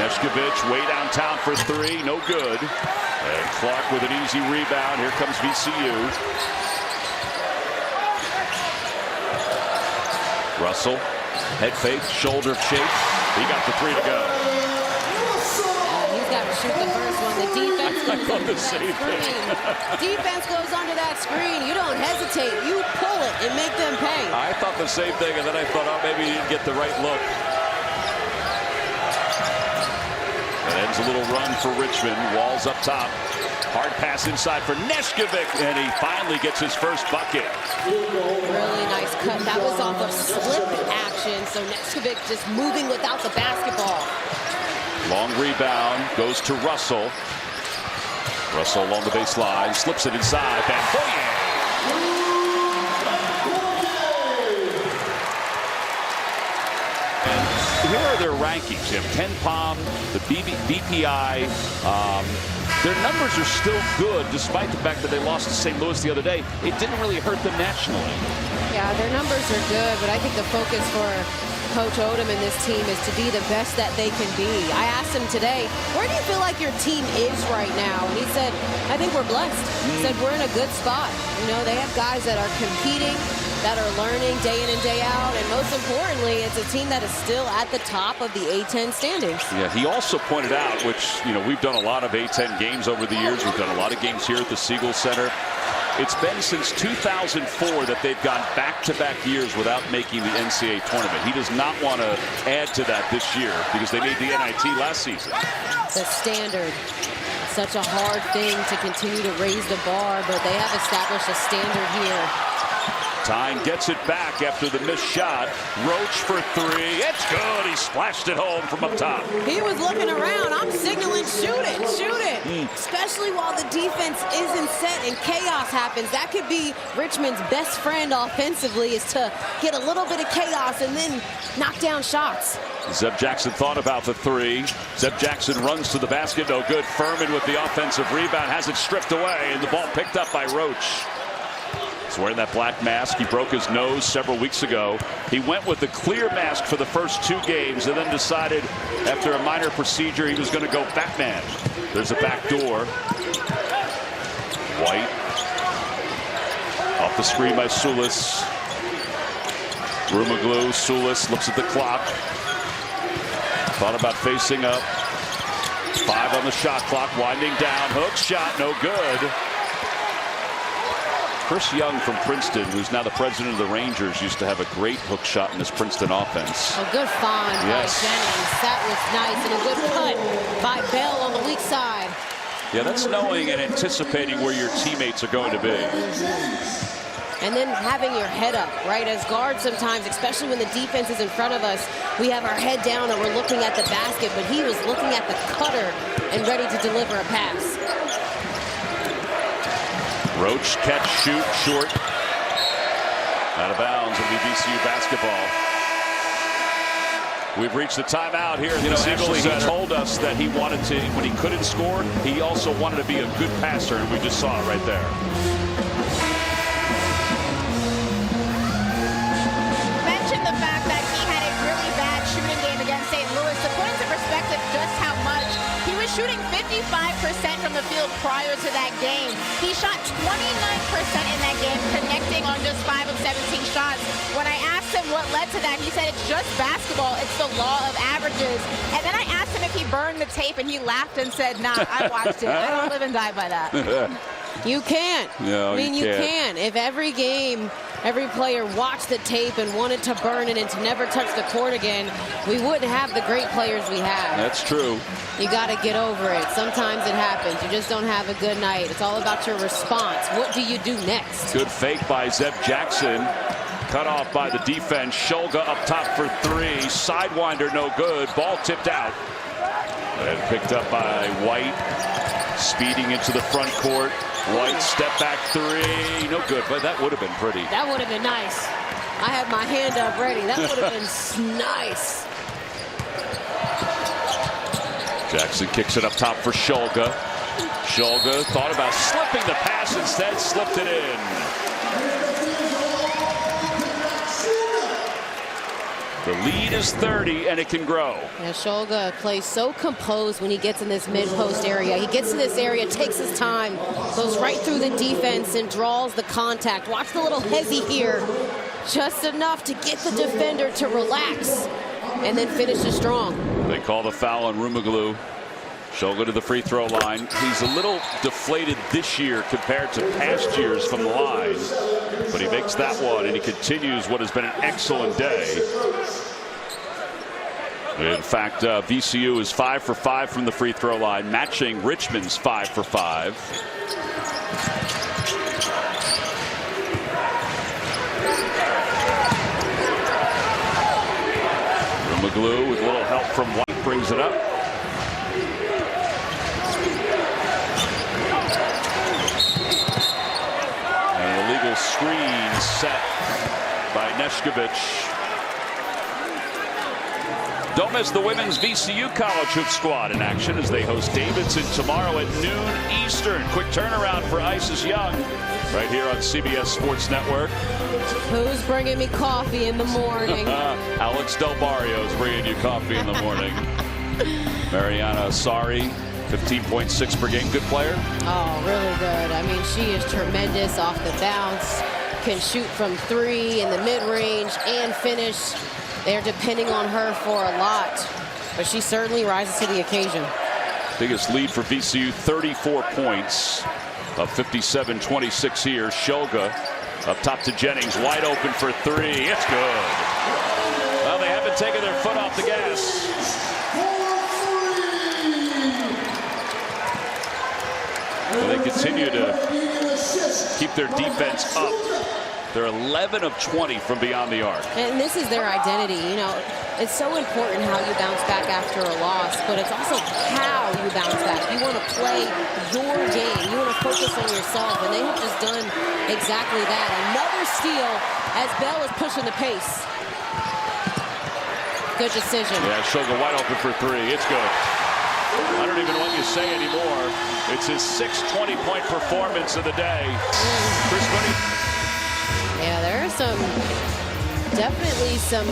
Neshkovich way downtown for 3, no good. And Clark with an easy rebound. Here comes VCU. Russell, head fake, shoulder shake. He got the 3 to go. He's got to shoot the first one. The defense goes under that screen. Defense goes under that screen. You don't hesitate. You pull it and make them pay. I thought the same thing, and then I thought, oh, maybe he didn't get the right look. That ends a little run for Richmond. Walls up top. Hard pass inside for Neshkovich, and he finally gets his first bucket. Really nice cut. That was off of slip action, so Neshkovich just moving without the basketball. Long rebound goes to Russell. Russell along the baseline, slips it inside. Bamboye! And here are their rankings. You have Ken Palm, the BPI. Their numbers are still good, despite the fact that they lost to St. Louis the other day. It didn't really hurt them nationally. Yeah, their numbers are good, but I think the focus for Coach Odum and this team is to be the best that they can be. I asked him today, where do you feel like your team is right now? And he said, I think we're blessed. He said, we're in a good spot. You know, they have guys that are competing, that are learning day in and day out, and most importantly, it's a team that is still at the top of the A-10 standings. Yeah, he also pointed out, which, you know, we've done a lot of A-10 games over the years. We've done a lot of games here at the Siegel Center. It's been since 2004 that they've gone back-to-back years without making the NCAA tournament. He does not want to add to that this year because they made the NIT last season. The standard. Such a hard thing to continue to raise the bar, but they have established a standard here. Tyne gets it back after the missed shot. Roach for 3. It's good. He splashed it home from up top. He was looking around. I'm signaling, shoot it, shoot it. Especially while the defense isn't set and chaos happens. That could be Richmond's best friend offensively, is to get a little bit of chaos and then knock down shots. Zeb Jackson thought about the 3. Zeb Jackson runs to the basket. No good. Furman with the offensive rebound. Has it stripped away, and the ball picked up by Roach. He's wearing that black mask. He broke his nose several weeks ago. He went with the clear mask for the first 2 games and then decided after a minor procedure he was going to go Batman. There's a back door. White. Off the screen by Sulis. Rumaglu. Sulis looks at the clock. Thought about facing up. 5 on the shot clock. Winding down. Hook shot. No good. Chris Young from Princeton, who's now the president of the Rangers, used to have a great hook shot in this Princeton offense. A good find by Jennings. That was nice, and a good cut by Bell on the weak side. Yeah, that's knowing and anticipating where your teammates are going to be. And then having your head up, right? As guards sometimes, especially when the defense is in front of us, we have our head down and we're looking at the basket, but he was looking at the cutter and ready to deliver a pass. Roach, catch, shoot, short. Out of bounds. It'll be VCU basketball. We've reached the timeout here at the Siegel Center. He told us that he wanted to, when he couldn't score, he also wanted to be a good passer, and we just saw it right there. Mentioned the fact that he had a really bad shooting game against St. Louis. To put into perspective just how much he was shooting 55% from the field prior to that game. He shot 29% in that game, connecting on just 5 of 17 shots. When I asked him what led to that, he said it's just basketball. It's the law of averages. And then I asked him if he burned the tape, and he laughed and said, nah, I watched it. I don't live and die by that. You can't. No, I mean, you can't. If every game, every player watched the tape and wanted to burn it and to never touch the court again, we wouldn't have the great players we have. That's true. You got to get over it. Sometimes it happens. You just don't have a good night. It's all about your response. What do you do next? Good fake by Zeb Jackson. Cut off by the defense. Shulga up top for three. Sidewinder, no good. Ball tipped out. And picked up by White. Speeding into the front court. White step back three. No good, but that would have been pretty. That would have been nice. I had my hand up ready. That would have been nice. Jackson kicks it up top for Shulga. Shulga thought about slipping the pass, instead slipped it in. The lead is 30, and it can grow. Yeah, Shulga plays so composed when he gets in this mid-post area. He gets to this area, takes his time, goes right through the defense, and draws the contact. Watch the little hezzy here. Just enough to get the defender to relax, and then finishes strong. They call the foul on Rumaglu. Shulga to the free throw line. He's a little deflated this year compared to past years from the line, but he makes that one, and he continues what has been an excellent day. In fact, VCU is 5 for 5 from the free throw line, matching Richmond's 5 for 5. Rumaglu with a little help from White brings it up. Screen set by Neshkovich. Don't miss the women's VCU College Hoop Squad in action as they host Davidson tomorrow at noon Eastern. Quick turnaround for Isis Young right here on CBS Sports Network. Who's bringing me coffee in the morning? Alex Del Barrio is bringing you coffee in the morning. Mariana Asari, 15.6 per game. Good player. Oh, really good. I mean, she is tremendous off the bounce. Can shoot from three in the mid-range and finish. They're depending on her for a lot, but she certainly rises to the occasion. Biggest lead for VCU, 34 points, up 57-26 here. Shulga up top to Jennings, wide open for three. It's good. Well, they haven't taken their foot off the gas. And they continue to keep their defense up. They're 11 of 20 from beyond the arc. And this is their identity. You know, it's so important how you bounce back after a loss, but it's also how you bounce back. You want to play your game. You want to focus on yourself, and they have just done exactly that. Another steal as Bell is pushing the pace. Good decision. Yeah, Shulga wide open for three. It's good. I don't even want you to say anymore. It's his 6th 20-point performance of the day. Chris Mooney. Yeah, there are definitely some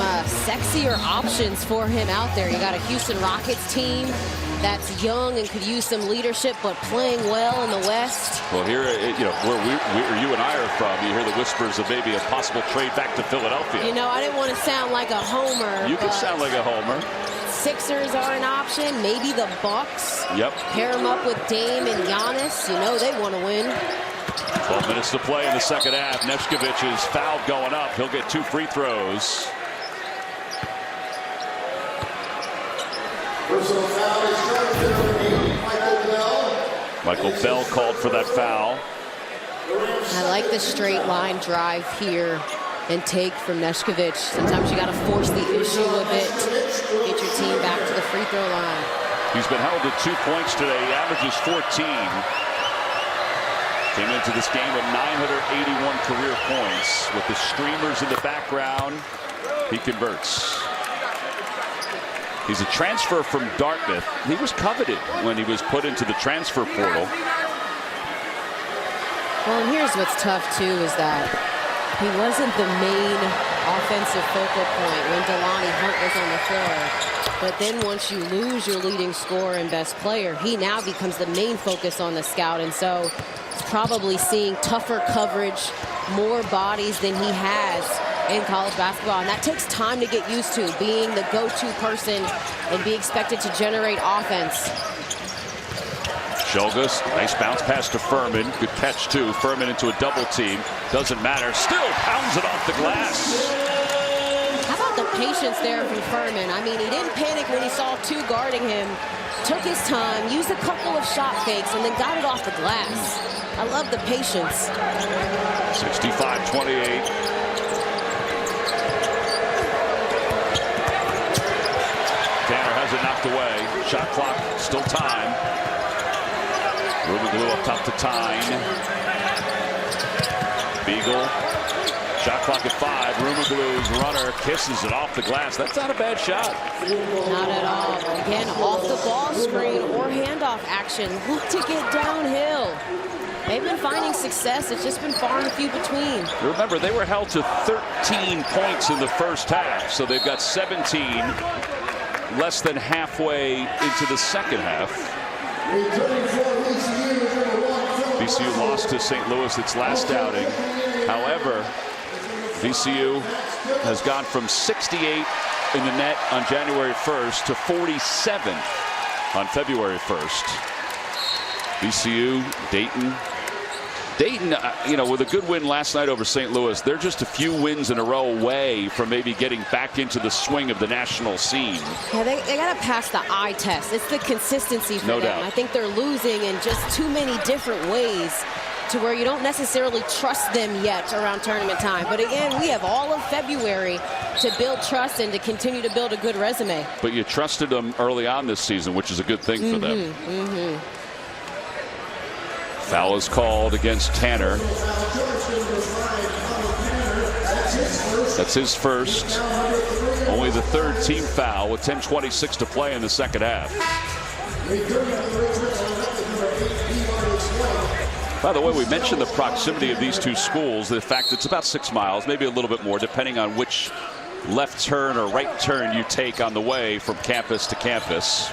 sexier options for him out there. You got a Houston Rockets team that's young and could use some leadership, but playing well in the West. Well, here, you know, where you and I are from, you hear the whispers of maybe a possible trade back to Philadelphia. You know, I didn't want to sound like a homer. You can sound like a homer. Sixers are an option. Maybe the Bucks. Yep. Pair them up with Dame and Giannis. You know they want to win. 12 minutes to play in the second half. Neshkovich is fouled going up. He'll get 2 free throws. Personal foul is Michael Bell called for that foul. I like the straight line drive here and take from Neshkovich. Sometimes you got to force the issue a bit. Get your team back to the free throw line. He's been held to 2 points today. He averages 14. Came into this game with 981 career points. With the streamers in the background, he converts. He's a transfer from Dartmouth. He was coveted when he was put into the transfer portal. Well, and here's what's tough, too, is that he wasn't the main offensive focal point when Delani Hunt was on the floor. But then once you lose your leading scorer and best player, he now becomes the main focus on the scout. And so it's probably seeing tougher coverage, more bodies than he has in college basketball. And that takes time to get used to, being the go-to person and be expected to generate offense. Shulga, nice bounce pass to Furman. Good catch, too. Furman into a double team. Doesn't matter. Still pounds it off the glass. How about the patience there from Furman? I mean, he didn't panic when he saw two guarding him. Took his time, used a couple of shot fakes, and then got it off the glass. I love the patience. 65-28. Tanner has it knocked away. Shot clock, still time. Rumaglu up top to Tyne. Beagle. Shot clock at 5. Rumaglu's runner kisses it off the glass. That's not a bad shot. Not at all. Again, off the ball screen or handoff action. Look to get downhill. They've been finding success. It's just been far and few between. Remember, they were held to 13 points in the first half, so they've got 17, less than halfway into the second half. VCU lost to St. Louis its last outing. However, VCU has gone from 68 in the net on January 1st to 47 on February 1st. VCU, Dayton, you know, with a good win last night over St. Louis, they're just a few wins in a row away from maybe getting back into the swing of the national scene. Yeah, they got to pass the eye test. It's the consistency for them. No doubt. I think they're losing in just too many different ways to where you don't necessarily trust them yet around tournament time. But again, we have all of February to build trust and to continue to build a good resume. But you trusted them early on this season, which is a good thing for them. Foul is called against Tanner. That's his first. Only the third team foul with 10:26 to play in the second half. By the way, we mentioned the proximity of these two schools, the fact it's about 6 miles, maybe a little bit more, depending on which left turn or right turn you take on the way from campus to campus.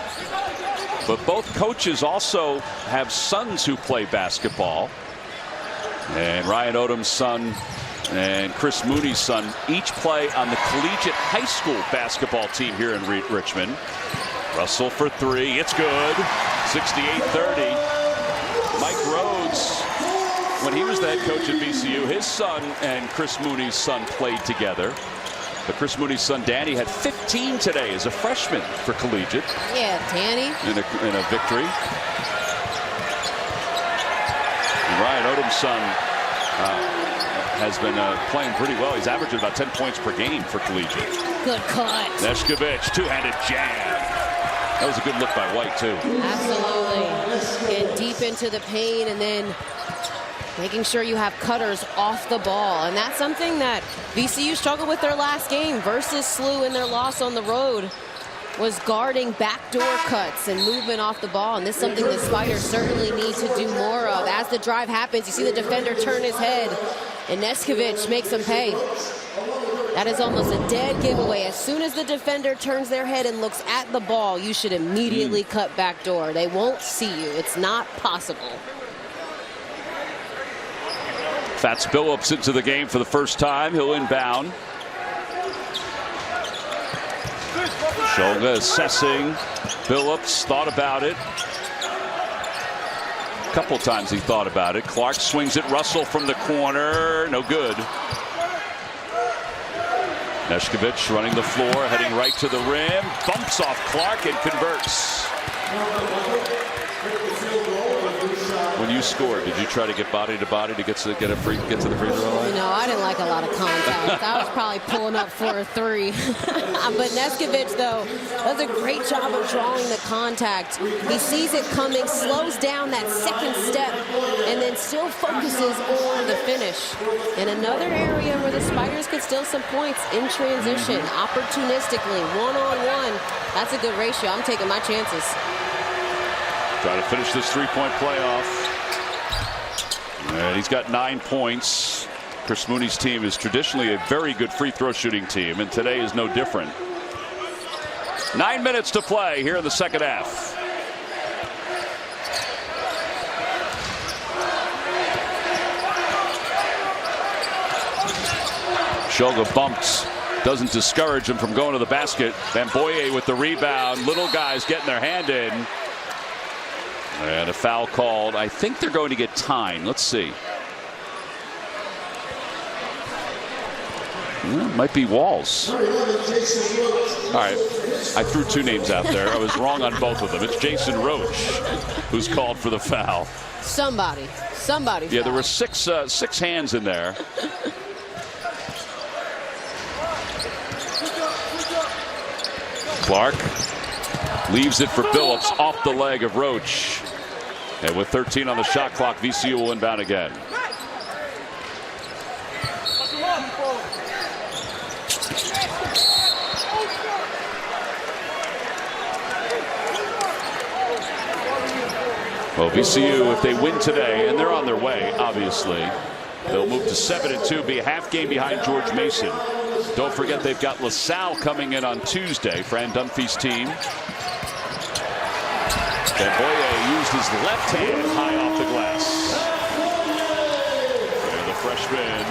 But both coaches also have sons who play basketball. And Ryan Odum's son and Chris Mooney's son each play on the collegiate high school basketball team here in Richmond. Russell for 3. It's good. 68-30. Mike Rhodes, when he was the head coach at VCU, his son and Chris Mooney's son played together. But Chris Mooney's son, Danny, had 15 today as a freshman for collegiate. Yeah, Danny. In a victory. And Ryan Odom's son has been playing pretty well. He's averaging about 10 points per game for collegiate. Good cut. Neshkovich, two-handed jam. That was a good look by White, too. Absolutely. And deep into the paint, and then making sure you have cutters off the ball. And that's something that VCU struggled with their last game versus SLU in their loss on the road, was guarding backdoor cuts and movement off the ball. And this is something the Spiders certainly need to do more of. As the drive happens, you see the defender turn his head, and Neshkovich makes him pay. That is almost a dead giveaway. As soon as the defender turns their head and looks at the ball, you should immediately cut backdoor. They won't see you. It's not possible. Fats Billups into the game for the first time. He'll inbound. Shulga assessing. Billups thought about it. A couple times he thought about it. Clark swings it. Russell from the corner. No good. Neshkovich running the floor, heading right to the rim. Bumps off Clark and converts. When you scored, did you try to get body to body to get to the free throw line? No, I didn't like a lot of contact. I was probably pulling up for a 3. But Neshkovich, though, does a great job of drawing the contact. He sees it coming, slows down that second step, and then still focuses on the finish. In another area where the Spiders could steal some points in transition, opportunistically, one-on-one. That's a good ratio. I'm taking my chances. Trying to finish this three-point playoff. And he's got 9 points. Chris Mooney's team is traditionally a very good free throw shooting team, and today is no different. 9 minutes to play here in the second half. Shulga bumps, doesn't discourage him from going to the basket. Van Boye with the rebound. Little guys getting their hand in. And a foul called. I think they're going to get time. Let's see. Might be Walls. All right. I threw two names out there. I was wrong on both of them. It's Jason Roach who's called for the foul. Somebody. Yeah, there were six hands in there. Clark leaves it for Billups off the leg of Roach. And with 13 on the shot clock, VCU will inbound again. Well, VCU, if they win today, and they're on their way, obviously, they'll move to 7-2, be a half game behind George Mason. Don't forget they've got LaSalle coming in on Tuesday, Fran Dunphy's team. Van Boye used his left hand high off the glass. And the freshman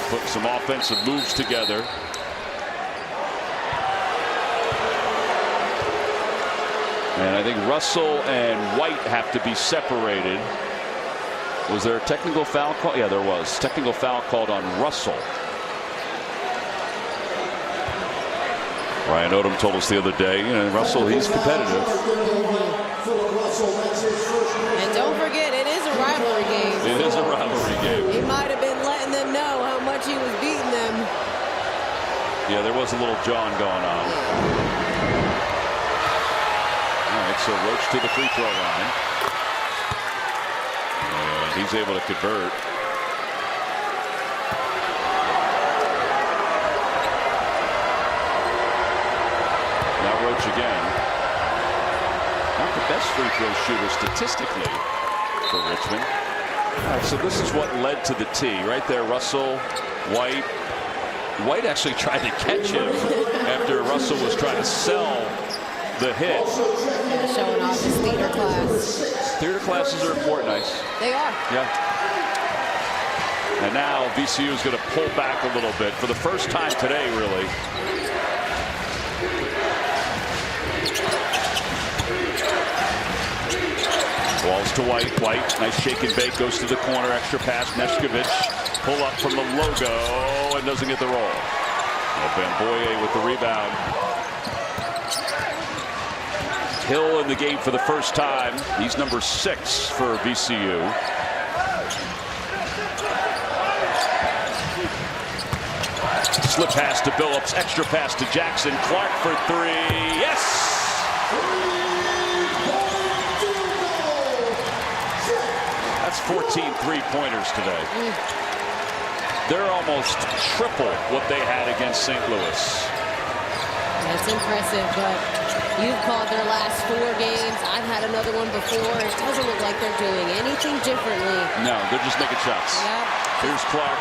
put some offensive moves together. And I think Russell and White have to be separated. Was there a technical foul call? Yeah, there was. Technical foul called on Russell. Ryan Odum told us the other day, Russell, he's competitive. And don't forget, it is a rivalry game. It is a rivalry game. He might have been letting them know how much he was beating them. Yeah, there was a little jawing going on. All right, so Roach to the free throw line. And he's able to convert. Again, not the best free throw shooter statistically for Richmond. All right, so this is what led to the tee right there. Russell, White actually tried to catch him after Russell was trying to sell the hit. Yeah, showing off his theater class. Theater classes are important, Ice. They are. Yeah. And now VCU is going to pull back a little bit for the first time today, really. Walls to White. Nice shake and bake. Goes to the corner. Extra pass. Neshkovich. Pull up from the logo and doesn't get the roll. Van Boye with the rebound. Hill in the game for the first time. He's number 6 for VCU. Slip pass to Billups. Extra pass to Jackson. Clark for 3. Yes! That's 14 three-pointers today. They're almost triple what they had against St. Louis. That's impressive, but you've called their last 4 games. I've had another one before. It doesn't look like they're doing anything differently. No, they're just making shots. Yep. Here's Clark.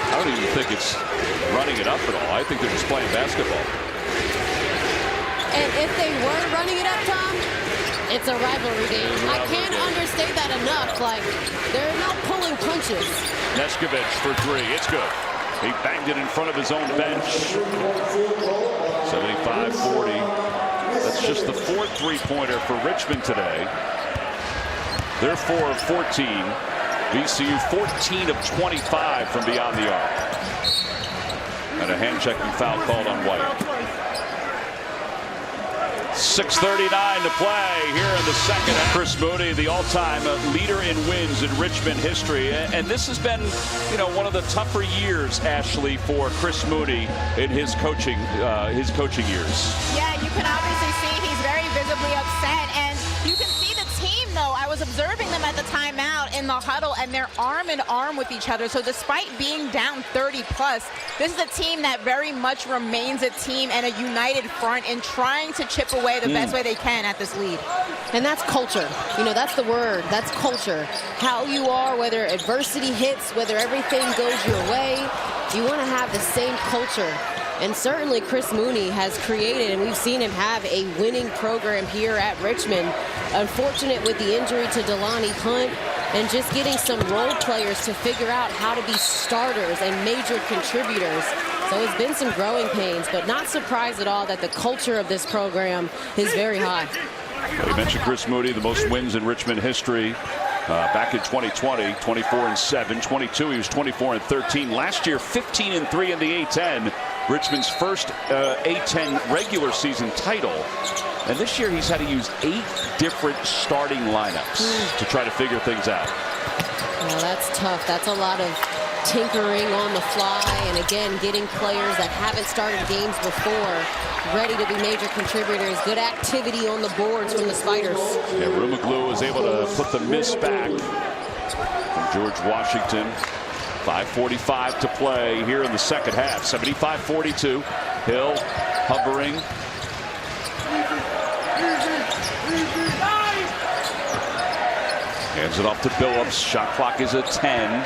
I don't even think it's running it up at all. I think they're just playing basketball. And if they were running it up, Tom, it's a rivalry game. I can't understate that enough. Like, they're not pulling punches. Neshkovich for 3. It's good. He banged it in front of his own bench. 75-40. That's just the 4th three-pointer for Richmond today. They're 4 of 14. VCU 14 of 25 from beyond the arc. And a hand-checking foul called on White. 6:39 to play here in the second half. Chris Mooney, the all-time leader in wins in Richmond history. And this has been, one of the tougher years, Ashley, for Chris Mooney in his coaching years. Yeah, you can obviously see he's very visibly upset. And you can see the team, though. I was observing them at the timeout in the huddle, and they're arm in arm with each other. So despite being down 30 plus, this is a team that very much remains a team and a united front in trying to chip away the best way they can at this lead. And that's culture. You know, that's the word. That's culture. How you are, whether adversity hits, whether everything goes your way, you want to have the same culture. And certainly Chris Mooney has created, and we've seen him have a winning program here at Richmond. Unfortunate with the injury to Delani Hunt, and just getting some role players to figure out how to be starters and major contributors. So it's been some growing pains, but not surprised at all that the culture of this program is very high. You mentioned Chris Mooney, the most wins in Richmond history. Back in 2020, 24-7, 22, he was 24-13. Last year, 15-3 in the A10, Richmond's first A10 regular season title. And this year, he's had to use 8 different starting lineups to try to figure things out. Well, that's tough. That's a lot of tinkering on the fly, and again, getting players that haven't started games before ready to be major contributors. Good activity on the boards from the Spiders. Yeah, Rumaglu was able to put the miss back from George Washington. 5:45 to play here in the second half. 75-42. Hill hovering. Hands it off to Billups. Shot clock is at 10.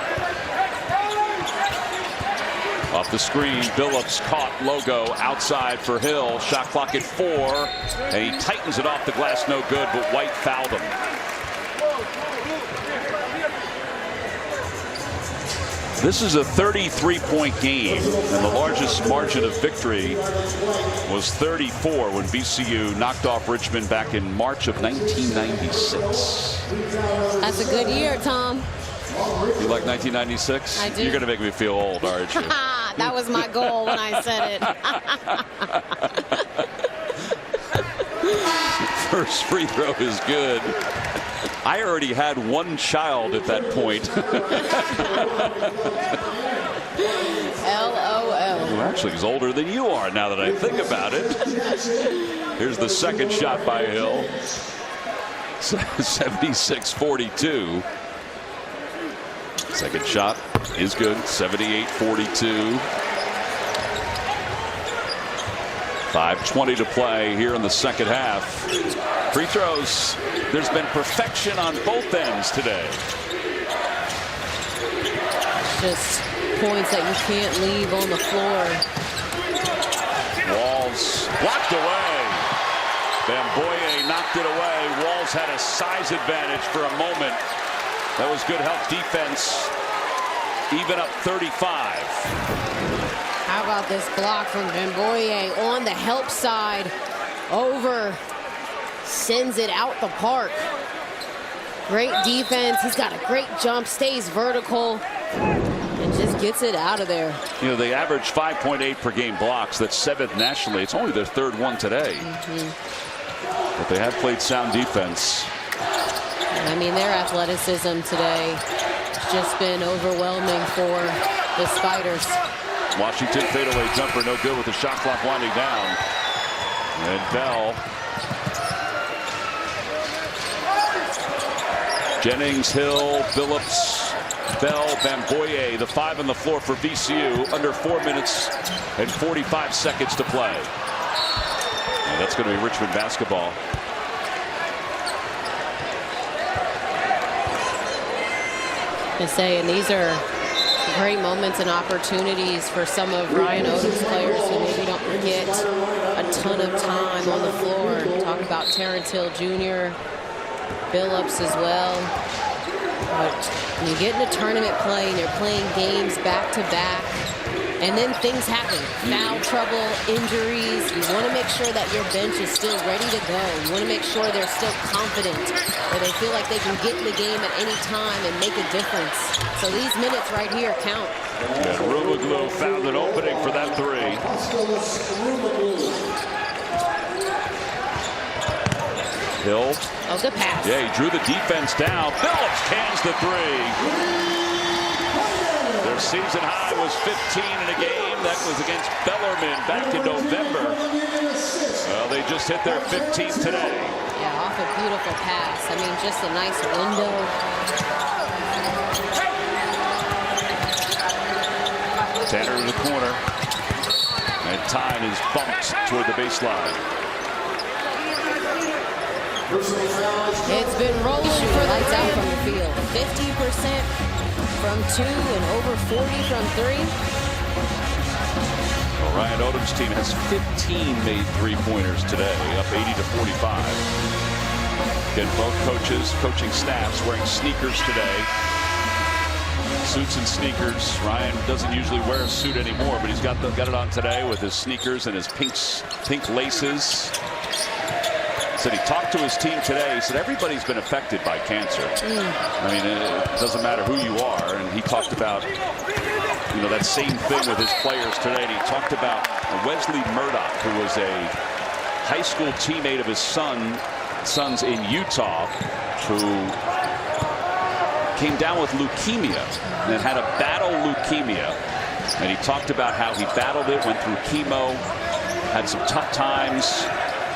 Off the screen, Billups caught Logo outside for Hill. Shot clock at 4, and he tightens it off the glass, no good, but White fouled him. This is a 33-point game, and the largest margin of victory was 34 when VCU knocked off Richmond back in March of 1996. That's a good year, Tom. You like 1996? I do. You're going to make me feel old, aren't you? That was my goal when I said it. First free throw is good. I already had one child at that point. LOL. Well, actually, he's older than you are now that I think about it. Here's the second shot by Hill. 76-42. Second shot is good. 78-42. 5:20 to play here in the second half. Free throws. There's been perfection on both ends today. Just points that you can't leave on the floor. Walls blocked away. Bamboye knocked it away. Walls had a size advantage for a moment. That was good help defense. Even up 35. How about this block from Bamboye on the help side? Over. Sends it out the park. Great defense. He's got a great jump. Stays vertical. And just gets it out of there. You know, they average 5.8 per game blocks. That's 7th nationally. It's only their 3rd one today. But they have played sound defense. I mean, their athleticism today has just been overwhelming for the Spiders. Washington fadeaway jumper, no good with the shot clock winding down. And Bell. Jennings, Hill, Billups, Bell, Bamboye, the 5 on the floor for VCU. Under 4 minutes and 45 seconds to play. And that's going to be Richmond basketball. To say, and these are great moments and opportunities for some of Ryan Odum's players who maybe don't get a ton of time on the floor. Talk about Terrence Hill Jr., Billups as well. But when you get into tournament play and you're playing games back to back, and then things happen. Foul trouble, injuries. You want to make sure that your bench is still ready to go. You want to make sure they're still confident, or they feel like they can get in the game at any time and make a difference. So these minutes right here count. And Rumaglu found an opening for that 3. Hill. Oh, good pass. Yeah, he drew the defense down. Billups cans the 3. Their season high was 15 in a game. That was against Bellarmine back in November. Well, they just hit their 15th today. Yeah, off a beautiful pass. I mean, just a nice window. Tanner to the corner. And Tyne is bumped toward the baseline. It's been rolling for the lights out from the field. 50% from 2 and over 40 from 3. Well, Ryan Odum's team has 15 made three-pointers today, up 80-45. Again, both coaches, coaching staffs wearing sneakers today. Suits and sneakers. Ryan doesn't usually wear a suit anymore, but he's got it on today with his sneakers and his pink laces. Said he talked to his team today. He said everybody's been affected by cancer. I mean, it doesn't matter who you are. And he talked about, that same thing with his players today. And he talked about Wesley Murdoch, who was a high school teammate of his son's in Utah, who came down with leukemia and had a battle leukemia. And he talked about how he battled it, went through chemo, had some tough times,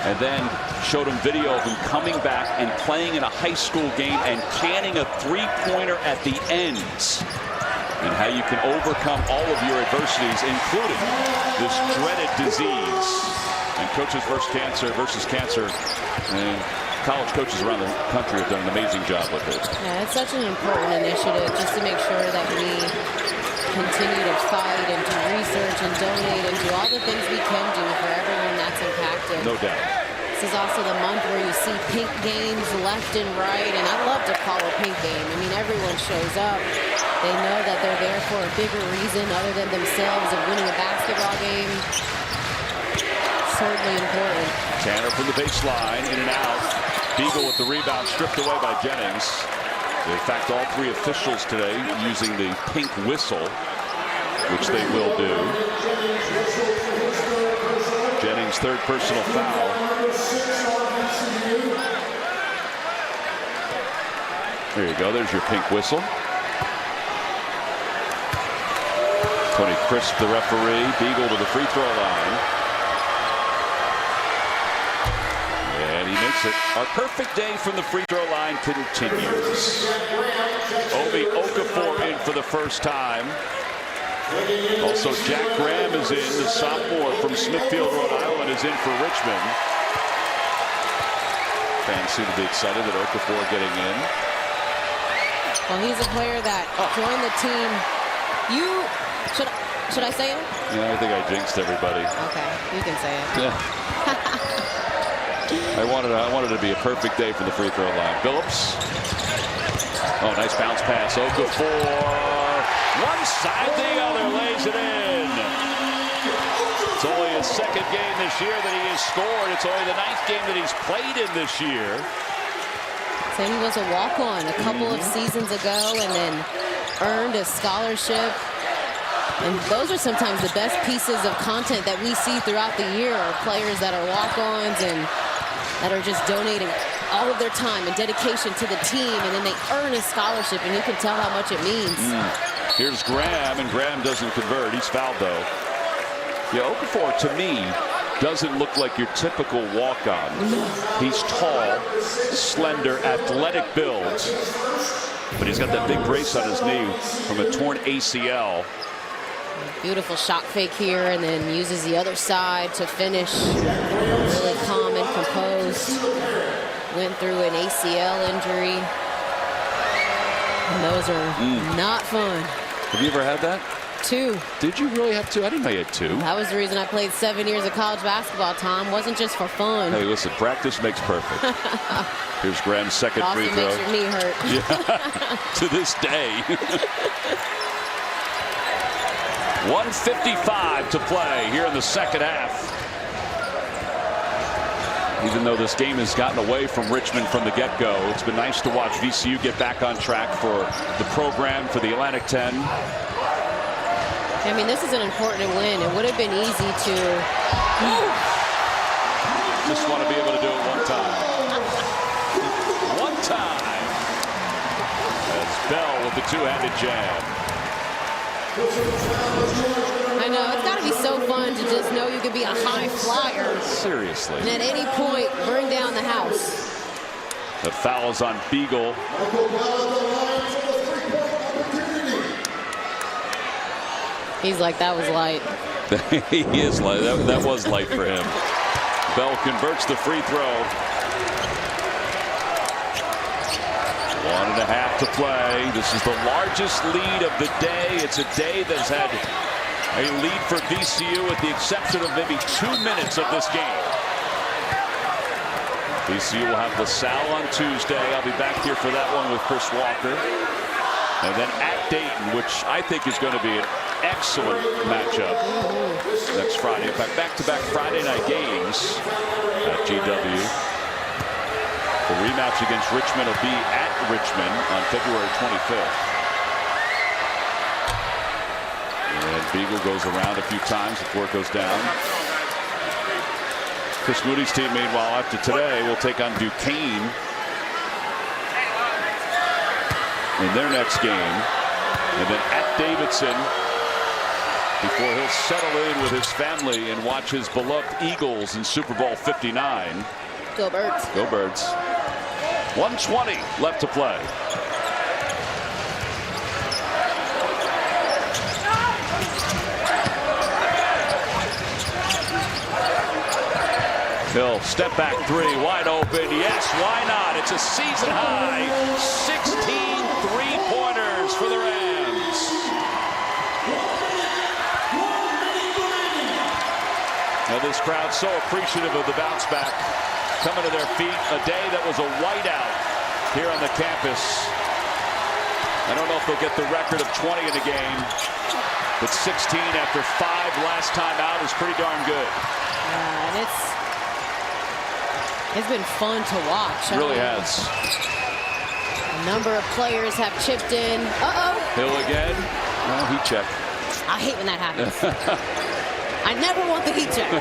and then showed him video of him coming back and playing in a high school game and canning a three-pointer at the end. And how you can overcome all of your adversities, including this dreaded disease. And Coaches versus Cancer. And college coaches around the country have done an amazing job with it. Yeah, it's such an important initiative just to make sure that we continue to fight and do research and donate and do all the things we can do for everyone that's impacted. No doubt. This is also the month where you see pink games left and right, and I love to call a pink game. I mean, everyone shows up. They know that they're there for a bigger reason other than themselves of winning a basketball game. Certainly important. Tanner from the baseline, in and out. Beagle with the rebound, stripped away by Jennings. In fact, all three officials today using the pink whistle, which they will do. Jennings' third personal foul. There you go. There's your pink whistle. Tony Crisp, the referee. Beagle to the free throw line. And he makes it. Our perfect day from the free throw line continues. Obi Okafor in for the first time. Also, Jack Graham is in. The sophomore from Smithfield, Rhode Island, is in for Richmond. Fans seem to be excited that Okafor getting in. Well, he's a player that joined the team. Should I say it? Yeah, I think I jinxed everybody. Okay, you can say it. Yeah. I wanted it to be a perfect day for the free throw line. Phillips. Oh, nice bounce pass. Okafor. One side, the other, lays it in. It's only his second game this year that he has scored. It's only the 9th game that he's played in this year. He was a walk-on a couple of seasons ago and then earned a scholarship. And those are sometimes the best pieces of content that we see throughout the year, are players that are walk-ons and that are just donating all of their time and dedication to the team, and then they earn a scholarship, and you can tell how much it means. Here's Graham, and Graham doesn't convert. He's fouled, though. Yeah, Okafor, to me, doesn't look like your typical walk-on. He's tall, slender, athletic build, but he's got that big brace on his knee from a torn ACL. Beautiful shot fake here, and then uses the other side to finish. Really calm and composed. Went through an ACL injury. And those are not fun. Have you ever had that? 2. Did you really have 2? I didn't know you had 2. That was the reason I played 7 years of college basketball, Tom. Wasn't just for fun. Hey, listen, practice makes perfect. Here's Graham's second free throw. Also makes your knee hurt. Yeah, to this day. 1:55 to play here in the second half. Even though this game has gotten away from Richmond from the get-go, it's been nice to watch VCU get back on track for the program, for the Atlantic 10. I mean, this is an important win. It would have been easy to... Just want to be able to do it one time. One time. As Bell with the two-handed jam. I know, it's got to be so fun to just know you could be a high flyer. Seriously. And at any point, bring down the house. The foul is on Beagle. He's like, that was light. He is light. That was light for him. Bell converts the free throw. 1.5 to play. This is the largest lead of the day. It's a day that's had a lead for VCU with the exception of maybe 2 minutes of this game. VCU will have LaSalle on Tuesday. I'll be back here for that one with Chris Walker. And then at Dayton, which I think is going to be an excellent matchup next Friday. In fact, back-to-back Friday night games at GW. The rematch against Richmond will be at Richmond on February 25th. And Beagle goes around a few times before it goes down. Chris Moody's team, meanwhile, after today, will take on Duquesne in their next game. And then at Davidson before he'll settle in with his family and watch his beloved Eagles in Super Bowl 59. Go Birds. Go Birds. 1:20 left to play. Hill, step back three, wide open. Yes, why not? It's a season high 16 3-pointers for the Rams. Now this crowd so appreciative of the bounce back, coming to their feet. A day that was a whiteout here on the campus. I don't know if they'll get the record of 20 in the game, but 16 after 5 last time out is pretty darn good. And it's been fun to watch. It really has. A number of players have chipped in. Hill again. No, heat check. I hate when that happens. I never want the heat check.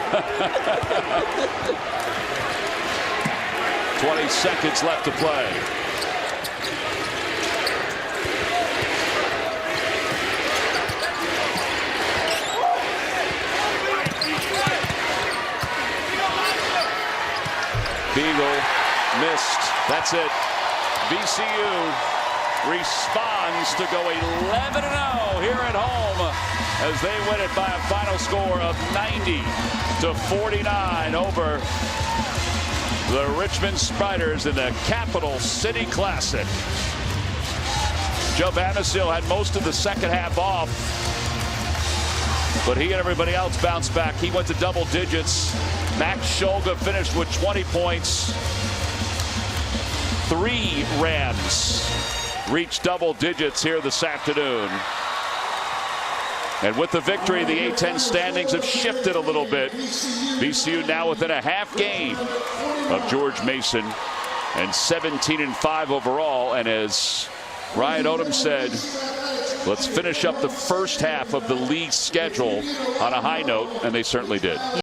20 seconds left to play. Beagle missed. That's it. VCU responds to go 11-0 here at home as they win it by a final score of 90-49 over the Richmond Spiders in the Capital City Classic. Joe Banisil had most of the second half off, but he and everybody else bounced back. He went to double digits. Max Shulga finished with 20 points. 3 Rams reached double digits here this afternoon. And with the victory, the A-10 standings have shifted a little bit. VCU now within a half game of George Mason and 17-5 overall. And as Ryan Odum said, let's finish up the first half of the league schedule on a high note, and they certainly did.